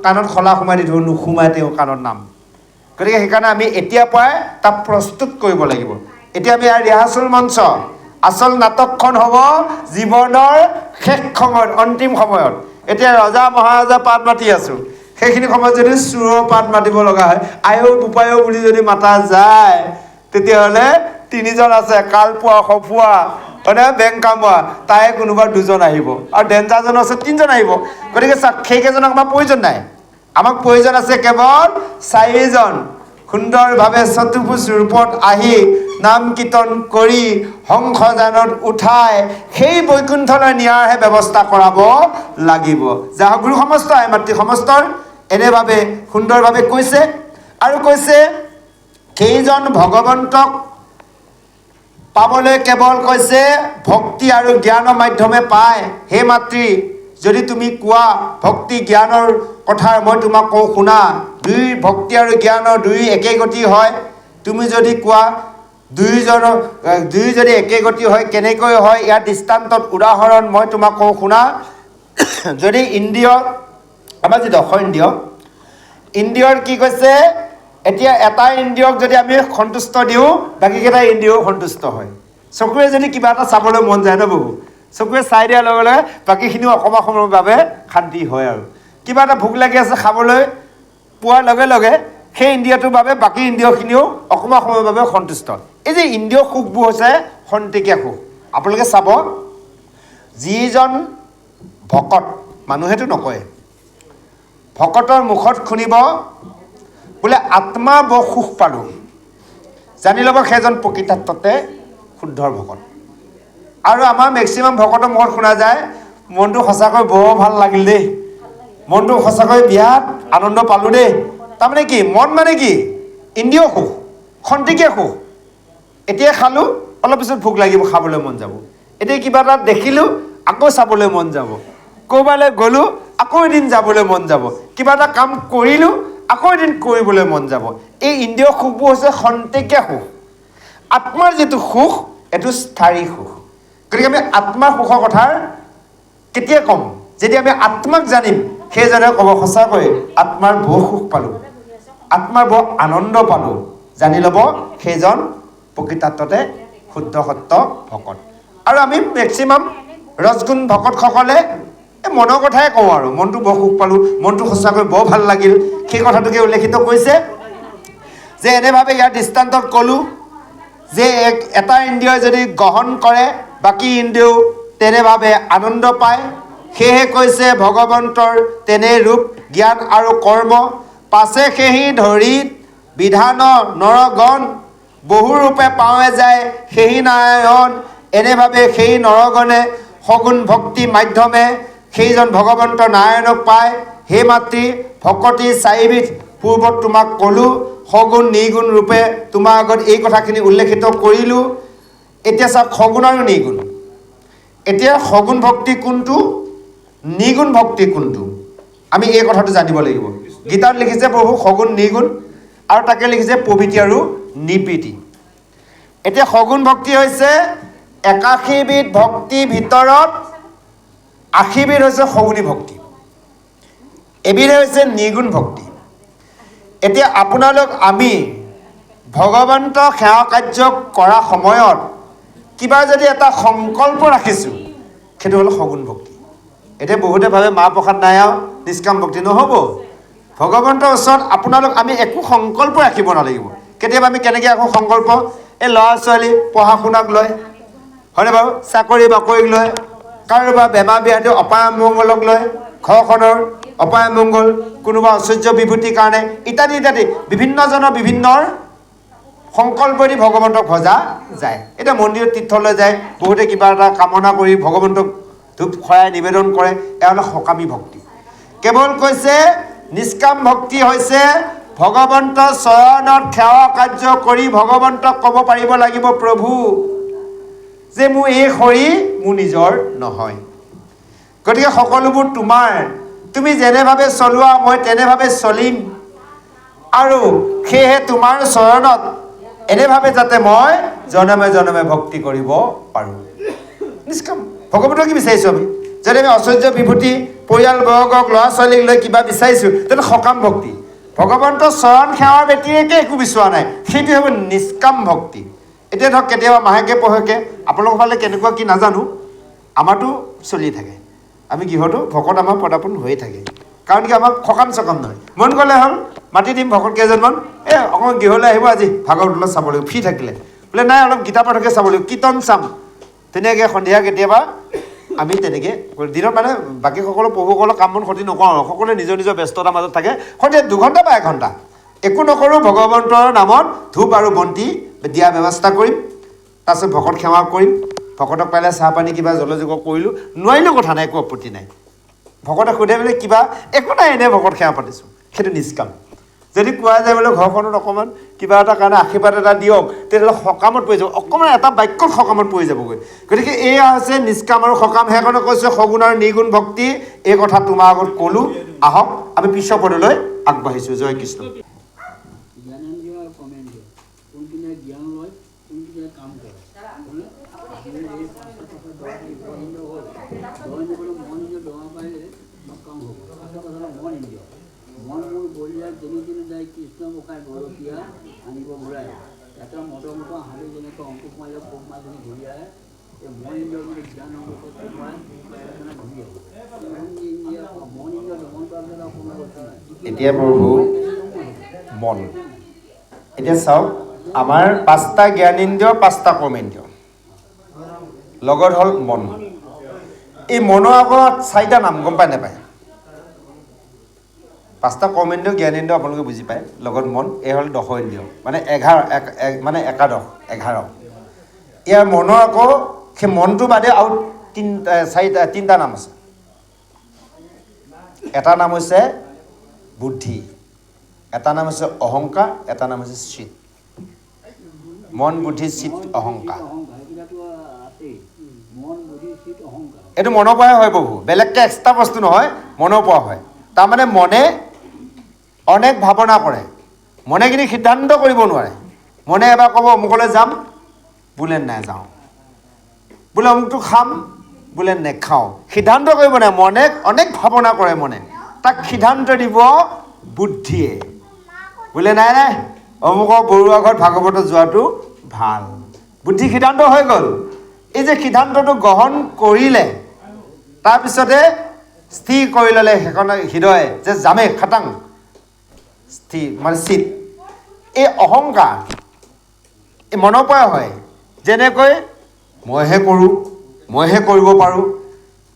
কাণত খলা সোমাই দি থৈ নুসুমাই তেওঁ কাণত নাম গতিকে সেইকাৰণে আমি এতিয়াৰ পৰাই তাক প্ৰস্তুত কৰিব লাগিব এতিয়া আমি ইয়াৰ ৰিহাৰ্চেল মঞ্চ আচল নাটকখন হ'ব জীৱনৰ শেষ সময়ত অন্তিম সময়ত এতিয়া ৰজা মহাৰজা পাত মাতি আছোঁ সেইখিনি সময়ত যদি চোৰৰ পাত মাতিব লগা হয় আয়ো বোপায়ো বুলি যদি মাতা যায় তেতিয়াহ'লে তিনিজন আছে কালপোৱা সফুৱা মানে বেংক কামোৱা তাই কোনোবা দুজন আহিব আৰু ডেঞ্জাৰজন আছে তিনিজন আহিব গতিকে সেইকেইজনক আমাৰ প্ৰয়োজন নাই আমাক প্ৰয়োজন আছে কেৱল 4জন সুন্দৰভাৱে চতুৰ্ভুজ ৰূপত আহি নাম কীৰ্তন কৰি হংসযানত উঠাই সেই বৈকুণ্ঠলৈ নিয়াৰহে ব্যৱস্থা কৰাব লাগিব যাহ গুৰু সমস্ত আই মাতৃ সমস্তৰ এনেভাৱে সুন্দৰভাৱে কৈছে আৰু কৈছে সেইজন ভগৱন্তক পাবলৈ কেৱল কৈছে ভক্তি আৰু জ্ঞানৰ মাধ্যমে পায় হে মাতৃ যদি তুমি কোৱা ভক্তি জ্ঞানৰ কথা মই তোমাক কওঁ শুনা দুই ভক্তি আৰু জ্ঞানৰ দুই একে গতি হয় তুমি যদি কোৱা দুই যদি একে গতি হয় কেনেকৈ হয় ইয়াৰ দৃষ্টান্তত উদাহৰণ মই তোমাক কওঁ শুনা যদি ইন্দ্ৰিয় আমাৰ যি দশ ইন্দ্ৰিয়ৰ কি কৈছে এতিয়া এটা ইন্দ্ৰিয়ক যদি আমি সন্তুষ্ট দিওঁ বাকীকেইটা ইন্দ্ৰিয়ও সন্তুষ্ট হয় চকুৰে যদি কিবা এটা চাবলৈ মন যায় ন বহু চকুৰে চাই দিয়াৰ লগে লগে বাকীখিনিও অকণমান সময়ৰ বাবে শান্তি হয় আৰু কিবা এটা ভোক লাগি আছে খাবলৈ পোৱাৰ লগে লগে সেই ইন্দ্ৰিয়টোৰ বাবে বাকী ইন্দ্ৰিয়খিনিও অকণমান সময়ৰ বাবে সন্তুষ্ট এই যে ইন্দ্ৰিয় সুখবোৰ হৈছে খন্তেকীয়া সুখ আপোনালোকে চাব যিজন ভকত মানুহেতো নকয় ভকতৰ মুখত শুনিব বোলে আত্মা বৰ সুখ পালোঁ জানি ল'ব সেইজন প্ৰকৃতাৰ্থতে শুদ্ধৰ ভকত আৰু আমাৰ মেক্সিমাম ভকতৰ মুখত শুনা যায় মনটো সঁচাকৈ বৰ ভাল লাগিল দেই মনটো সঁচাকৈ বিৰাট আনন্দ পালোঁ দেই তাৰমানে কি মন মানে কি ইন্দ্ৰিয় সুখ খন্তেকীয়া সুখ এতিয়া খালোঁ অলপ পিছত ভোক লাগিব খাবলৈ মন যাব এতিয়া কিবা এটা দেখিলোঁ আকৌ চাবলৈ মন যাব ক'ৰবালৈ গ'লোঁ আকৌ এদিন যাবলৈ মন যাব, কিবা এটা কাম কৰিলোঁ আকৌ এদিন কৰিবলৈ মন যাব। এই ইন্দ্ৰিয় সুখবোৰ হৈছে খন্তেকীয়া সুখ। আত্মাৰ যিটো সুখ এইটো স্থায়ী সুখ। গতিকে আমি আত্মাৰ সুখৰ কথা কেতিয়া ক'ম? যেতিয়া আমি আত্মাক জানিম, সেইজনে ক'ব সঁচাকৈ আত্মাৰ বহু সুখ পালোঁ, আত্মাৰ বহু আনন্দ পালোঁ। জানি ল'ব সেইজন প্ৰকৃতাৰ্থতে শুদ্ধ সত্য ভকত। আৰু আমি মেক্সিমাম ৰজগুণ ভকতসকলে এই মনৰ কথাই কওঁ আৰু মনটো বৰ সুখ পালোঁ, মনটো সঁচাকৈ বৰ ভাল লাগিল, সেই কথাটোকে উল্লেখিত কৰিছে। যে এনেভাৱে ইয়াৰ দৃষ্টান্তত ক'লোঁ যে এটা ইন্দ্ৰিয়ই যদি গ্ৰহণ কৰে বাকী ইন্দ্ৰিয়ও তেনেভাৱে আনন্দ পায়। সেয়েহে কৈছে ভগৱন্তৰ তেনে ৰূপ জ্ঞান আৰু কৰ্ম, পাছে সেহি ধৰি বিধান নৰগণ, বহু ৰূপে পাৱে যায় সেহি নাৰায়ণ। এনেভাৱে সেই নৰগণে সগুণ ভক্তি মাধ্যমে সেইজন ভগৱন্ত নাৰায়ণক পায়। হে মাতৃ ভকতি চাৰিবিধ পূৰ্বত তোমাক ক'লোঁ, সগুণ নিগুণ ৰূপে তোমাৰ আগত এই কথাখিনি উল্লেখিত কৰিলোঁ। এতিয়া চাওক সগুণ আৰু নিগুণ। এতিয়া সগুণ ভক্তি কোনটো, নিগুণ ভক্তি কোনটো, আমি এই কথাটো জানিব লাগিব। গীতাত লিখিছে প্ৰভু সগুণ নিগুণ, আৰু তাকে লিখিছে প্ৰবৃত্তি আৰু নিবৃত্তি। এতিয়া সগুণ ভক্তি হৈছে 81 বিধ ভক্তিৰ ভিতৰত 80 বিধ হৈছে সগুণী ভক্তি, এবিধ হৈছে নিগুণ ভক্তি। এতিয়া আপোনালোক আমি ভগৱন্তক সেৱা কাৰ্য কৰা সময়ত কিবা যদি এটা সংকল্প ৰাখিছোঁ, সেইটো হ'ল সগুণ ভক্তি। এতিয়া বহুতে ভাবে মাহ প্ৰসাদ নাই আৰু নিষ্কাম ভক্তি। নহ'ব। ভগৱন্তৰ ওচৰত আপোনালোক আমি একো সংকল্প ৰাখিব নালাগিব। কেতিয়াবা আমি কেনেকৈ ৰাখোঁ সংকল্প? এই ল'ৰা ছোৱালী পঢ়া শুনাক লৈ, হয়নে বাৰু, চাকৰি বাকৰিক লৈ, কাৰোবাৰ বেমাৰ ব্যাধি অপায় মংগলক লৈ, ঘৰখনৰ অপায় মংগল, কোনোবা ঐশ্বৰ্য বিভূতিৰ কাৰণে ইত্যাদি ইত্যাদি বিভিন্নজনৰ বিভিন্নৰ সংকল্প দি ভগৱন্তক ভজা যায়। এতিয়া মন্দিৰত তীৰ্থলৈ যায়, বহুতে কিবা এটা কামনা কৰি ভগৱন্তক ধূপ শৰাই নিবেদন কৰে, এয়া হ'ল সকামী ভক্তি। কেৱল কৈছে নিষ্কাম ভক্তি হৈছে ভগৱন্তৰ চৰণত সেৱা কাৰ্য কৰি ভগৱন্তক ক'ব পাৰিব লাগিব, প্ৰভু যে মোৰ এই শৰীৰ মোৰ নিজৰ নহয়, গতিকে সকলোবোৰ তোমাৰ, তুমি যেনেভাৱে চলোৱা মই তেনেভাৱে চলিম, আৰু সেয়েহে তোমাৰ চৰণত এনেভাৱে যাতে মই জনমে জনমে ভক্তি কৰিব পাৰোঁ। নিষ্কাম ভগৱন্তক কি বিচাৰিছোঁ আমি? যদি আমি ঐশ্বৰ্য বিভূতি পৰিয়ালবৰ্গক ল'ৰা ছোৱালীক লৈ কিবা বিচাৰিছোঁ, তেনে সকাম ভক্তি। ভগৱন্তৰ চৰণ সেৱাৰ ব্যতিৰেকে একো বিচৰা নাই, সেইটো হ'ব নিষ্কাম ভক্তি। এতিয়া ধৰক কেতিয়াবা মাহেকে পহেকে আপোনালোকৰ ফালে কেনেকুৱা কি নাজানো, আমাৰতো চলি থাকে, আমি গৃহতো ভকত আমাৰ পদাপন হৈয়ে থাকে। কাৰণ কি আমাক সকাম চকাম নহয়, মন গ'লে হ'ল মাতি দিম ভকত কেইজনমান, অকণমান গৃহলৈ আহিব, আজি ভাগৱত চাব লাগিব, ফ্ৰী থাকিলে বোলে নাই অলপ গীতা পাঠকে চাব লাগিব, কীৰ্তন চাম, তেনেকৈ সন্ধিয়া কেতিয়াবা আমি তেনেকৈ দিনত মানে বাকী সকলো প্ৰভুসকলৰ কাম বন ক্ষতি নকৰোঁ, সকলোৱে নিজৰ নিজৰ ব্যস্ততাৰ মাজত থাকে। সন্ধিয়া 2 ঘণ্টা বা 1 ঘণ্টা একো নকৰোঁ, ভগৱন্তৰ নামত ধূপ আৰু বন্তি দিয়া ব্যৱস্থা কৰিম, তাৰপিছত ভকত সেৱা কৰিম, ভকতক পাৰিলে চাহ পানী কিবা জলযোগ কৰিলোঁ, নোৱাৰিলেও কথা নাই, একো আপত্তি নাই। ভকতে সোধে বোলে কিবা, একো নাই এনেই ভকত সেৱা পাতিছোঁ, সেইটো নিষ্কাম। যদি কোৱা যায় বোলে ঘৰখনত অকণমান কিবা এটা কাৰণে আশীৰ্বাদ এটা দিয়ক, তেতিয়াহ'লে সকামত পৰি যাব, অকণমান এটা বাক্যত সকামত পৰি যাবগৈ। গতিকে এয়া হৈছে নিষ্কাম আৰু সকাম। সেইকাৰণে কৈছোঁ সগুণ আৰু নিগুণ ভক্তি, এই কথা তোমাৰ আগত ক'লোঁ। আহক আমি পিছৰ পদলৈ আগবাঢ়িছোঁ। জয় কৃষ্ণ। মনবোৰ বলিয়াই যেনি যেনি যায় কৃষ্ণ মুখাই গৰখীয়া আনিব ঘূৰাই, এটা মদমুখ হাঁহি যেনেকৈ অংকুশ মাৰিলে পোক মাছখিনি ঘূৰি আহে, এই মন ইন্দ্ৰিয় মানে জ্ঞান অংকুশত সোমাই ঘূৰি আহে। মন ইন্দ্ৰিয় দমন কৰাৰ পিছত আৰু কোনো বস্তু নাই। এতিয়া প্ৰভু মন, এতিয়া চাওক আমাৰ 5টা জ্ঞানেন্দ্ৰিয় 5টা কৰ্মেন্দ্ৰিয়, লগত হ'ল মন। এই মনৰ আগত 4টা নাম গম পায় নাপায়? 5টা কৰ্মেন্দ্ৰিয় জ্ঞানেন্দ্ৰিয় আপোনালোকে বুজি পায়, লগত মন, এই হ'ল দশইন্দ্ৰিয়, মানে 11 ইয়াৰ মনৰ আকৌ সেই মনটো বাদে আৰু 3টা নাম আছে। এটা নাম হৈছে বুদ্ধি, এটা নাম হৈছে অহংকাৰ, এটা নাম হৈছে চিত। মন বুদ্ধি চিত অহংকাৰ, এইটো মনৰ পৰাই হয় প্ৰভু, বেলেগকৈ এক্সট্ৰা বস্তু নহয়, মনৰ পৰা হয়। তাৰমানে মনে অনেক ভাৱনা কৰে, মনে কিন্তু সিদ্ধান্ত কৰিব নোৱাৰে। মনে এবাৰ ক'ব অমুকলৈ যাম, বোলে নাযাওঁ, বোলে অমুকটো খাম, বোলে নেখাওঁ। সিদ্ধান্ত কৰিব নাই, মনে অনেক ভাৱনা কৰে। মনে তাক সিদ্ধান্ত দিব বুদ্ধিয়ে, বোলে নাই নাই অমুকৰ বৰুৱা ঘৰত ভাগৱতত যোৱাটো ভাল। বুদ্ধি সিদ্ধান্ত হৈ গ'ল। এই যে সিদ্ধান্তটো গ্ৰহণ কৰিলে, তাৰপিছতে স্থিৰ কৰি ল'লে সেইখন হৃদয়ে যে যামে খাটাং স্থিৰ মানে চিত। এই অহংকাৰ এই মনৰ পৰা হয়। যেনেকৈ মইহে কৰোঁ, মইহে কৰিব পাৰোঁ,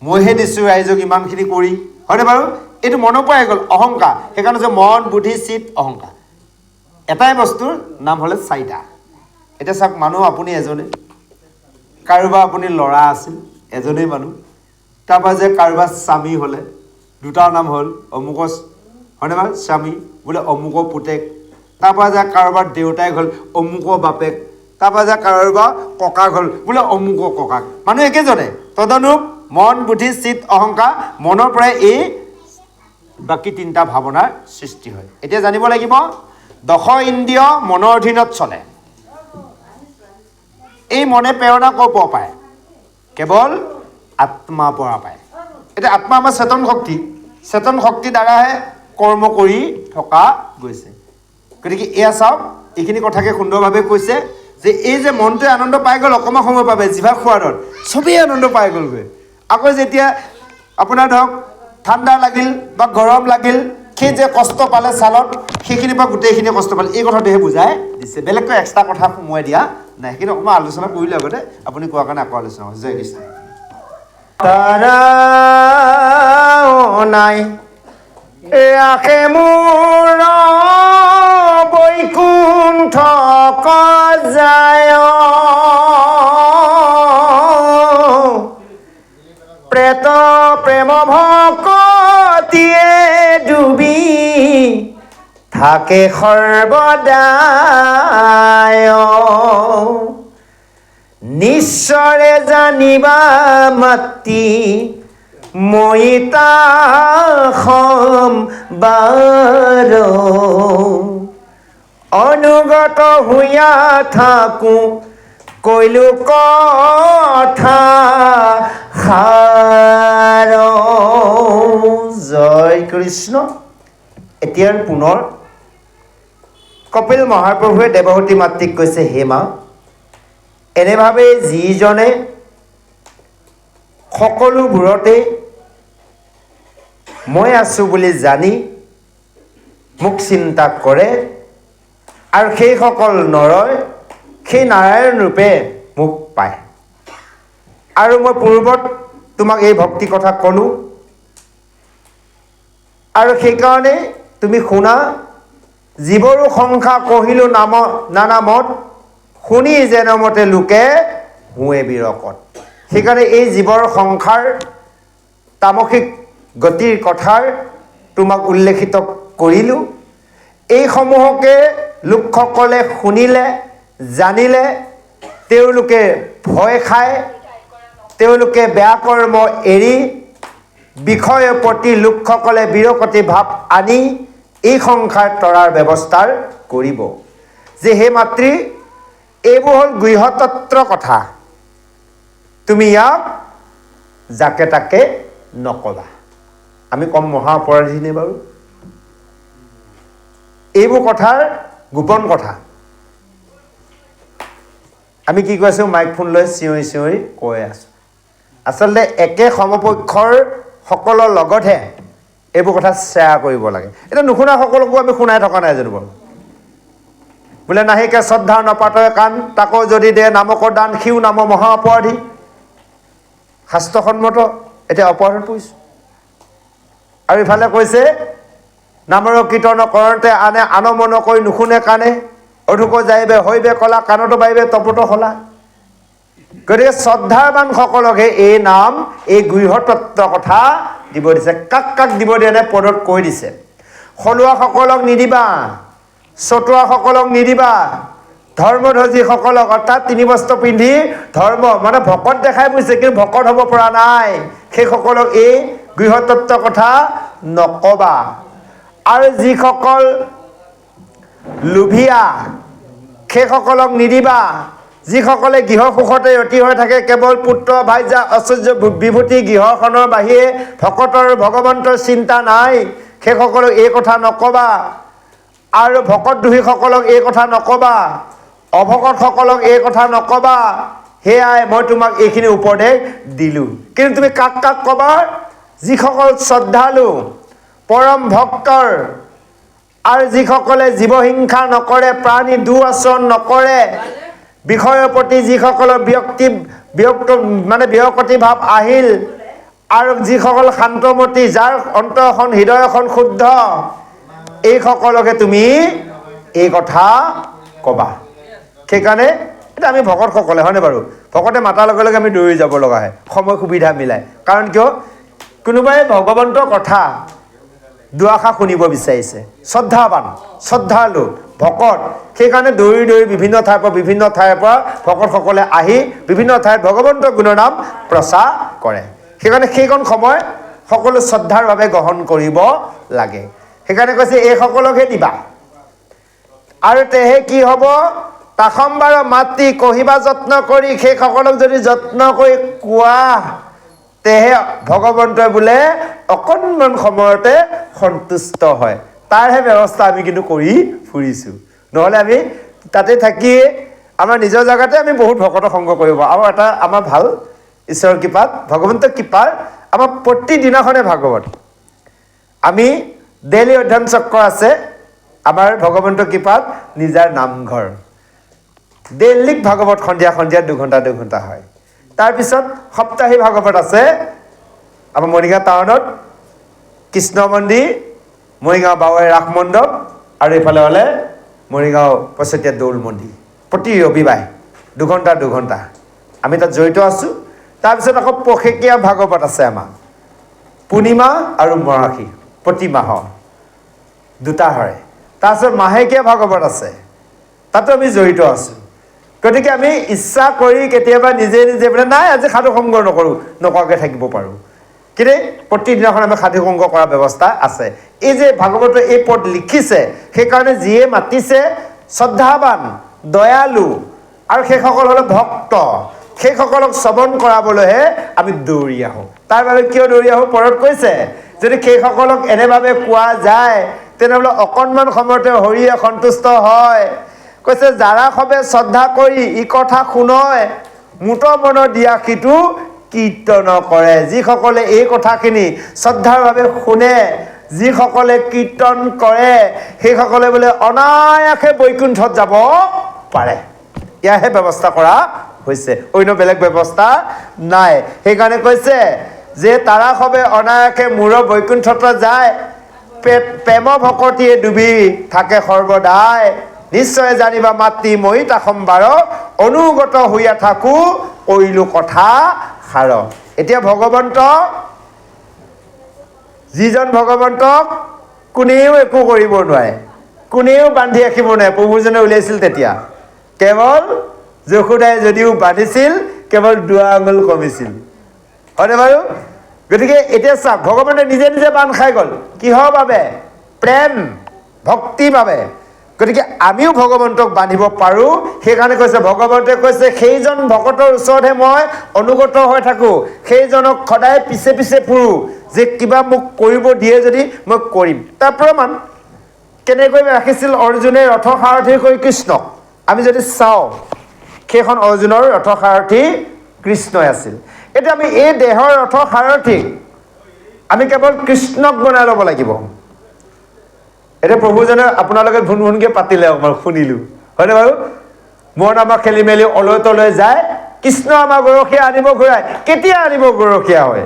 মইহে দিছোঁ ৰাইজক ইমানখিনি কৰি, হয়নে বাৰু? এইটো মনৰ পৰাই গ'ল অহংকাৰ। সেইকাৰণে যে মন, বুদ্ধি, চিত, অহংকাৰ এটাই বস্তুৰ নাম হ'লে চাৰিটা। এতিয়া চাওক, মানুহ আপুনি এজনে, কাৰোবাৰ আপুনি ল'ৰা আছিল এজনেই মানুহ, তাৰপৰা যে কাৰোবাৰ স্বামী হ'লে দুটাৰ নাম হ'ল অমুকৰ, হয়নে বাৰু? স্বামী বোলে অমুকৰ পুতেক, তাৰপৰা যে কাৰোবাৰ দেউতাক হ'ল অমুকৰ বাপেক, তাৰপৰা যে কাৰোবাৰ ককাক হ'ল বোলে অমুকৰ ককাক। মানুহ একেজনে। তদনুৰূপ মন, বুদ্ধি, চিত, অহংকাৰ, মনৰ পৰাই এই বাকী তিনিটা ভাৱনাৰ সৃষ্টি হয়। এতিয়া জানিব লাগিব, দশ ইন্দ্ৰিয় মনৰ অধীনত চলে। এই মনে প্ৰেৰণা ক'ৰ পৰা পায়? কেৱল আত্মাৰ পৰা পায়। এতিয়া আত্মা আমাৰ চেতন শক্তি, চেতন শক্তিৰ দ্বাৰাহে কৰ্ম কৰি থকা গৈছে। গতিকে এয়া চাওক, এইখিনি কথাকে সুন্দৰভাৱে কৈছে যে এই যে মনটোৱে আনন্দ পাই গ'ল অকণমান সময়ৰ বাবে জিভা খোৱাদত, চবেই আনন্দ পাই গ'লগৈ। আকৌ যেতিয়া আপোনাৰ ধৰক ঠাণ্ডা লাগিল বা গৰম লাগিল, সেই যে কষ্ট পালে ছালত, সেইখিনিৰ পৰা গোটেইখিনি কষ্ট পালে। এই কথাটোহে বুজাই দিছে, বেলেগকৈ এক্সট্ৰা কথা সোমোৱাই দিয়া নাই। সেইখিনি অকণমান আলোচনা কৰিলে আগতে, আপুনি কোৱাৰ কাৰণে আকৌ আলোচনা কৰিছে। জয় কৃষ্ণ। নাই ৰাখে মোৰ বৈকুণ্ঠ যায়, প্ৰেত প্ৰেম ভকতিয়ে ডুবি থাকে সৰ্বদায়। নিশ্চৰে জানিবা মাতি মই সম্বাৰ, অনুগত হৈয়া থাকো কৈলো কথা সাৰ। জয় কৃষ্ণ। এতিয়াৰ পুনৰ কপিল মহাপ্ৰভুৱে দেৱহতী মাতৃক কৈছে, হে মা, এনেভাৱে যিজনে সকলোবোৰতে মই আছোঁ বুলি জানি মোক চিন্তা কৰে আৰু সেইসকল নৰয় সেই নাৰায়ণ ৰূপে মোক পায়। আৰু মই পূৰ্বত তোমাক এই ভক্তি কথা ক'লোঁ, আৰু সেইকাৰণে তুমি শুনা, জীৱৰো সংখ্যা কহিলোঁ নাম নানা মত, শুনি যেনমতে লোকে হুৱে বিৰকত। সেইকাৰণে এই জীৱৰ সংসাৰ তামসিক গতিৰ কথাৰ তোমাক উল্লেখিত কৰিলোঁ। এইসমূহকে লোকসকলে শুনিলে, জানিলে তেওঁলোকে ভয় খায়, তেওঁলোকে বেয়া কৰ্ম এৰি বিষয়ৰ প্ৰতি লোকসকলে বিৰকতি ভাৱ আনি এই সংসাৰ তৰাৰ ব্যৱস্থাৰ কৰিব। যে হে মাতৃ, এইবোৰ হ'ল গৃহতত্ত্বৰ কথা, তুমি ইয়াক যাকে তাকে নকবা। আমি কম মহা অপৰাধীনে বাৰু? এইবোৰ কথাৰ গোপন কথা। আমি কি কৈছোঁ, মাইক ফোন লৈ চিঞৰি চিঞৰি কৈ আছোঁ। আচলতে একে সমপক্ষৰ সকলৰ লগতহে এইবোৰ কথা শ্বেয়াৰ কৰিব লাগে। এতিয়া নুশুনা সকলকো আমি শুনাই থকা নাই জানো বাৰু? বোলে নাহিকে শ্ৰদ্ধা নপাতয় কাণ, তাকো যদি দে নামকৰ দান, সিও নাম মহা অপৰাধী। শাস্ত্ৰসন্মত এতিয়া অপৰাধত পৰিছোঁ। আৰু ইফালে কৈছে, নামৰ কীৰ্তন কৰোঁতে আনে আনমন কৰি নুশুনে কাণে, অধুক যাইবে হৈবে কলা, কাণতো বাইবে তপত হলা। গতিকে শ্ৰদ্ধাৱান সকলকহে এই নাম, এই গৃহতত্ত্বৰ কথা দিব দিছে। কাক কাক দিব দিয়া নাই পদত কৈ দিছে। সলোৱাসকলক নিদিবা, চতুৱাসকলক নিদিবা, ধৰ্মধ্বজীসকলক, অৰ্থাৎ তিনি বস্ত্ৰ পিন্ধি ধৰ্ম মানে ভকত দেখাই বুজিছে কিন্তু ভকত হ'ব পৰা নাই, সেইসকলক এই গৃহতত্ত্বৰ কথা নকবা। আৰু যিসকল লোভীয়া সেইসকলক নিদিবা। যিসকলে গৃহ সুখতে ৰতি হৈ থাকে, কেৱল পুত্ৰ ভাৰ্যা ঐশ্বৰ্য বিভূতি গৃহখনৰ বাহিৰে ভকতৰ ভগৱন্তৰ চিন্তা নাই, সেইসকলক এই কথা নকবা। আৰু ভকতদ্ৰোহীসকলক এই কথা নকবা, অভকতসকলক এই কথা নকবা। সেয়াই মই তোমাক এইখিনি উপদেশ দিলোঁ। কিন্তু তুমি কাক কাক কবা? যিসকল শ্ৰদ্ধালু, পৰম ভক্তৰ, আৰু যিসকলে জীৱহিংসা নকৰে, প্ৰাণী দুৰাচৰণ নকৰে, বিষয়ৰ প্ৰতি যিসকলৰ বিৰক্তি ভাৱ আহিল, আৰু যিসকল শান্তমতী, যাৰ অন্তৰখন হৃদয়খন শুদ্ধ, এইসকলকে তুমি এই কথা কবা। সেইকাৰণে এতিয়া আমি ভকতসকলে হয়নে বাৰু, ভকতে মাতাৰ লগে লগে আমি দৌৰি যাব লগা হয় সময় সুবিধা মিলাই। কাৰণ কিয়? কোনোবাই ভগৱন্তৰ কথা দুআষাৰ শুনিব বিচাৰিছে, শ্ৰদ্ধাৱান, শ্ৰদ্ধালু ভকত, সেইকাৰণে দৌৰি দৌৰি বিভিন্ন ঠাইৰ পৰা ভকতসকলে আহি বিভিন্ন ঠাইত ভগৱন্তৰ গুণনাম প্ৰচাৰ কৰে। সেইকাৰণে সেইকণ সময় সকলো শ্ৰদ্ধাৰ বাবে গ্ৰহণ কৰিব লাগে। সেইকাৰণে কৈছে এইসকলকহে দিবা। আৰু তেহে কি হ'ব? তাসম্বাৰ মাতৃ কহিবা যত্ন কৰি, সেইসকলক যদি যত্ন কৰি কোৱা, তেহে ভগৱন্তই বোলে অকণমান সময়তে সন্তুষ্ট হয়। তাৰহে ব্যৱস্থা আমি কিন্তু কৰি ফুৰিছোঁ। নহ'লে আমি তাতে থাকিয়ে আমাৰ নিজৰ জেগাতে আমি বহুত ভকতৰ সংগ কৰিব। আৰু এটা আমাৰ ভাল ঈশ্বৰৰ কৃপাত, ভগৱন্তৰ কৃপাৰ আমাৰ প্ৰতিদিনাখনে ভাগৱত। আমি ডেইলি অধ্যয়ন চক্ৰ আছে আমাৰ ভগৱন্তৰ কৃপাত, নিজাৰ নামঘৰ। ডেইলি ভাগৱত সন্ধিয়া সন্ধিয়া 2 ঘণ্টা 2 ঘণ্টা হয়। তাৰপিছত সপ্তাহী ভাগৱত আছে আমাৰ মৰিগাঁও টাউনত, কৃষ্ণ মন্দিৰ, মৰিগাঁও বাৱৈ ৰাস মণ্ডপ, আৰু এইফালে হ'লে মৰিগাঁও পছতীয়া দৌল মন্দিৰ। প্ৰতি ৰবিবাৰে 2 ঘণ্টা 2 ঘণ্টা আমি তাত জড়িত আছোঁ। তাৰপিছত আকৌ পষেকীয়া ভাগৱত আছে আমাৰ, পূৰ্ণিমা আৰু মৰাশী, প্ৰতি মাহৰ 2টা হয়। তাৰপিছত মাহেকীয়া ভাগৱত আছে, তাতো আমি জড়িত আছোঁ। গতিকে আমি ইচ্ছা কৰি কেতিয়াবা নিজে নিজে বোলে নাই আজি সাধু সংগ নকৰোঁ, নকৰাকৈ থাকিব পাৰোঁ। কিন্তু প্ৰতিদিনাখন আমি সাধু সংগ কৰাৰ ব্যৱস্থা আছে। এই যে ভাগৱতৰ এই পদ লিখিছে, সেইকাৰণে যিয়ে মাতিছে শ্ৰদ্ধাৱান, দয়ালু, আৰু সেইসকল হ'লে ভক্ত, সেইসকলক শ্ৰৱণ কৰাবলৈহে আমি দৌৰি আহোঁ। তাৰ বাবে কিয় দৌৰি আহোঁ? পৰত কৈছে যদি সেইসকলক এনেভাৱে কোৱা যায়, তেনেহ'লে অকণমান সময়তে হৰিয়ে সন্তুষ্ট হয়। কৈছে যাৰা সবে শ্ৰদ্ধা কৰি ই কথা শুনয়, মুঠ মন দিয়া সিটো কীৰ্তন কৰে। যিসকলে এই কথাখিনি শ্ৰদ্ধাৰ বাবে শুনে, যিসকলে কীৰ্তন কৰে, সেইসকলে বোলে অনায়াসে বৈকুণ্ঠত যাব পাৰে। ইয়াৰহে ব্যৱস্থা কৰা হৈছে, অন্য বেলেগ ব্যৱস্থা নাই। সেইকাৰণে কৈছে যে তাৰা সবে অনায়াসে মূৰ বৈকুণ্ঠত যায়, প্ৰেম ভকতিয়ে ডুবি থাকে সৰ্বদাই, নিশ্চয় জানিবা মাতৃ মই তাসম্বাৰ, অনুগত হৈয়া থাকো কৰিলো কথা সাৰ। এতিয়া ভগৱন্ত, যিজন ভগৱন্তক কোনেও একো কৰিব নোৱাৰে, কোনেও বান্ধি ৰাখিব নোৱাৰে। প্ৰভুজনে উলিয়াইছিল তেতিয়া, কেৱল যশোদাই যদিও বান্ধিছিল, কেৱল 2 আঙুল কমিছিল, হয়নে বাৰু? গতিকে এতিয়া চাওক, ভগৱন্তে নিজে নিজে বান্ধ খাই গ'ল। কিহৰ বাবে? প্ৰেম ভক্তিৰ বাবে। গতিকে আমিও ভগৱন্তক বান্ধিব পাৰোঁ। সেইকাৰণে কৈছে ভগৱন্তে কৈছে সেইজন ভকতৰ ওচৰতহে মই অনুগত হৈ থাকোঁ, সেইজনক সদায় পিছে পিছে ফুৰোঁ, যে কিবা মোক কৰিব দিয়ে যদি মই কৰিম। তাৰ প্ৰমাণ কেনেকৈ ৰাখিছিল অৰ্জুনে ৰথসাৰথি কৰি কৃষ্ণক? আমি যদি চাওঁ, সেইখন অৰ্জুনৰ ৰথসাৰথি কৃষ্ণই আছিল। এতিয়া আমি এই দেহৰ ৰথসাৰথি আমি কেৱল কৃষ্ণক বনাই ল'ব লাগিব। এতিয়া প্ৰভুজনে আপোনালোকে ভুন ভুনকৈ পাতিলে, মই শুনিলোঁ, হয়নে বাৰু? মন আমাক খেলি মেলি অলৈ তলৈ যায়, কৃষ্ণ আমাৰ গৰখীয়া আনিব ঘূৰাই। কেতিয়া আনিব গৰখীয়া হয়?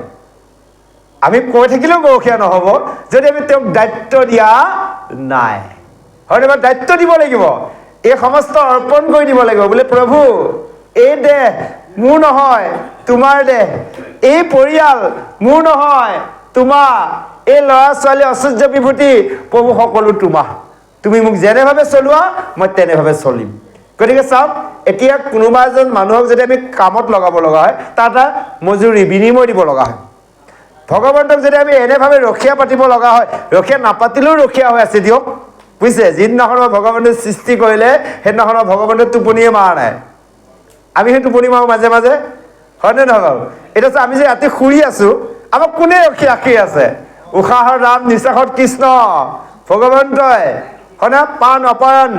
আমি কৈ থাকিলেও গৰখীয়া নহ'ব যদি আমি তেওঁক দায়িত্ব দিয়া নাই, হয়নে বাৰু? দায়িত্ব দিব লাগিব, এই সমস্ত অৰ্পণ কৰি দিব লাগিব। বোলে প্ৰভু এই দেহ মোৰ নহয়, তোমাৰ দেহ, এই পৰিয়াল মোৰ নহয়, তোমাৰ, এই ল'ৰা ছোৱালী ঐশ্বৰ্য বিভূতি প্ৰভু সকলো তোমাৰ, তুমি মোক যেনেভাৱে চলোৱা মই তেনেভাৱে চলিম। গতিকে চাওক, এতিয়া কোনোবা এজন মানুহক যদি আমি কামত লগাব লগা হয়, তাৰ এটা মজুৰি বিনিময় দিব লগা হয়। ভগৱন্তক যদি আমি এনেভাৱে ৰখীয়া পাতিব লগা হয়, ৰখীয়া নাপাতিলেও ৰখীয়া হৈ আছে দিয়ক, বুজিছে? যিদিনাখন ভগৱন্তই সৃষ্টি কৰিলে সেইদিনাখন ভগৱন্তই টোপনিয়ে মৰা নাই। আমি সেই টোপনি মাৰোঁ মাজে মাজে, হয়নে নহয় বাৰু? এতিয়া আমি যে ৰাতি শুই আছোঁ, আমাক কোনে ৰখি ৰাখি আছে? উশাহত ৰাম, নিশ্বাসত কৃষ্ণ, ভগৱন্তই, হয়নে? প্ৰাণ অপায়ন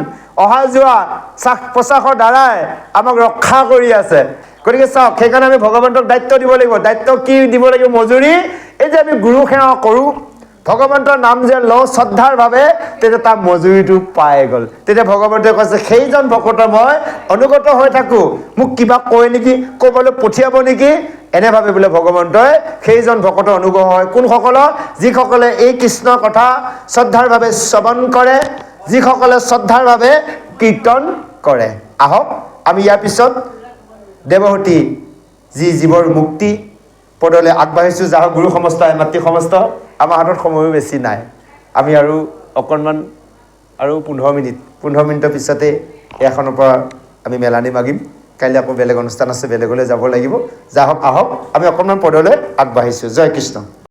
অহা যোৱা শ্বাস প্ৰশ্বাসৰ দ্বাৰাই আমাক ৰক্ষা কৰি আছে। গতিকে চাওক, সেইকাৰণে আমি ভগৱন্তক দায়িত্ব দিব লাগিব। দায়িত্ব কি দিব লাগিব? মজুৰি। এই যে আমি গুৰু সেৱা কৰোঁ, ভগৱন্তৰ নাম যে লওঁ শ্ৰদ্ধাৰ ভাৱে, তেতিয়া তাৰ মজুৰিটো পাই গ'ল। তেতিয়া ভগৱন্তই কৈছে, সেইজন ভকত মই অনুগত হৈ থাকোঁ, মোক কিবা কয় নেকি, ক'বলৈ পঠিয়াব নেকি, এনে ভাবে বোলে ভগৱন্তই সেইজন ভকতৰ অনুগ্ৰহ হয়। কোনসকলৰ? যিসকলে এই কৃষ্ণৰ কথা শ্ৰদ্ধাৰ ভাৱে শ্ৰৱণ কৰে, যিসকলে শ্ৰদ্ধাৰ ভাৱে কীৰ্তন কৰে। আহক আমি ইয়াৰ পিছত দেৱহূতি যি জীৱৰ মুক্তি পদলৈ আগবাঢ়িছোঁ। যাহক গুৰু সমস্ত মাতৃ সমস্ত, আমাৰ হাতত সময়ো বেছি নাই। আমি আৰু অকণমান আৰু 15 মিনিটৰ পিছতে এখনৰ পৰা আমি মেলানি মাগিম। কাইলৈ আকৌ বেলেগ অনুষ্ঠান আছে, বেলেগলৈ যাব লাগিব। যাহক আহক আমি অকণমান পদলৈ আগবাঢ়িছোঁ। জয় কৃষ্ণ।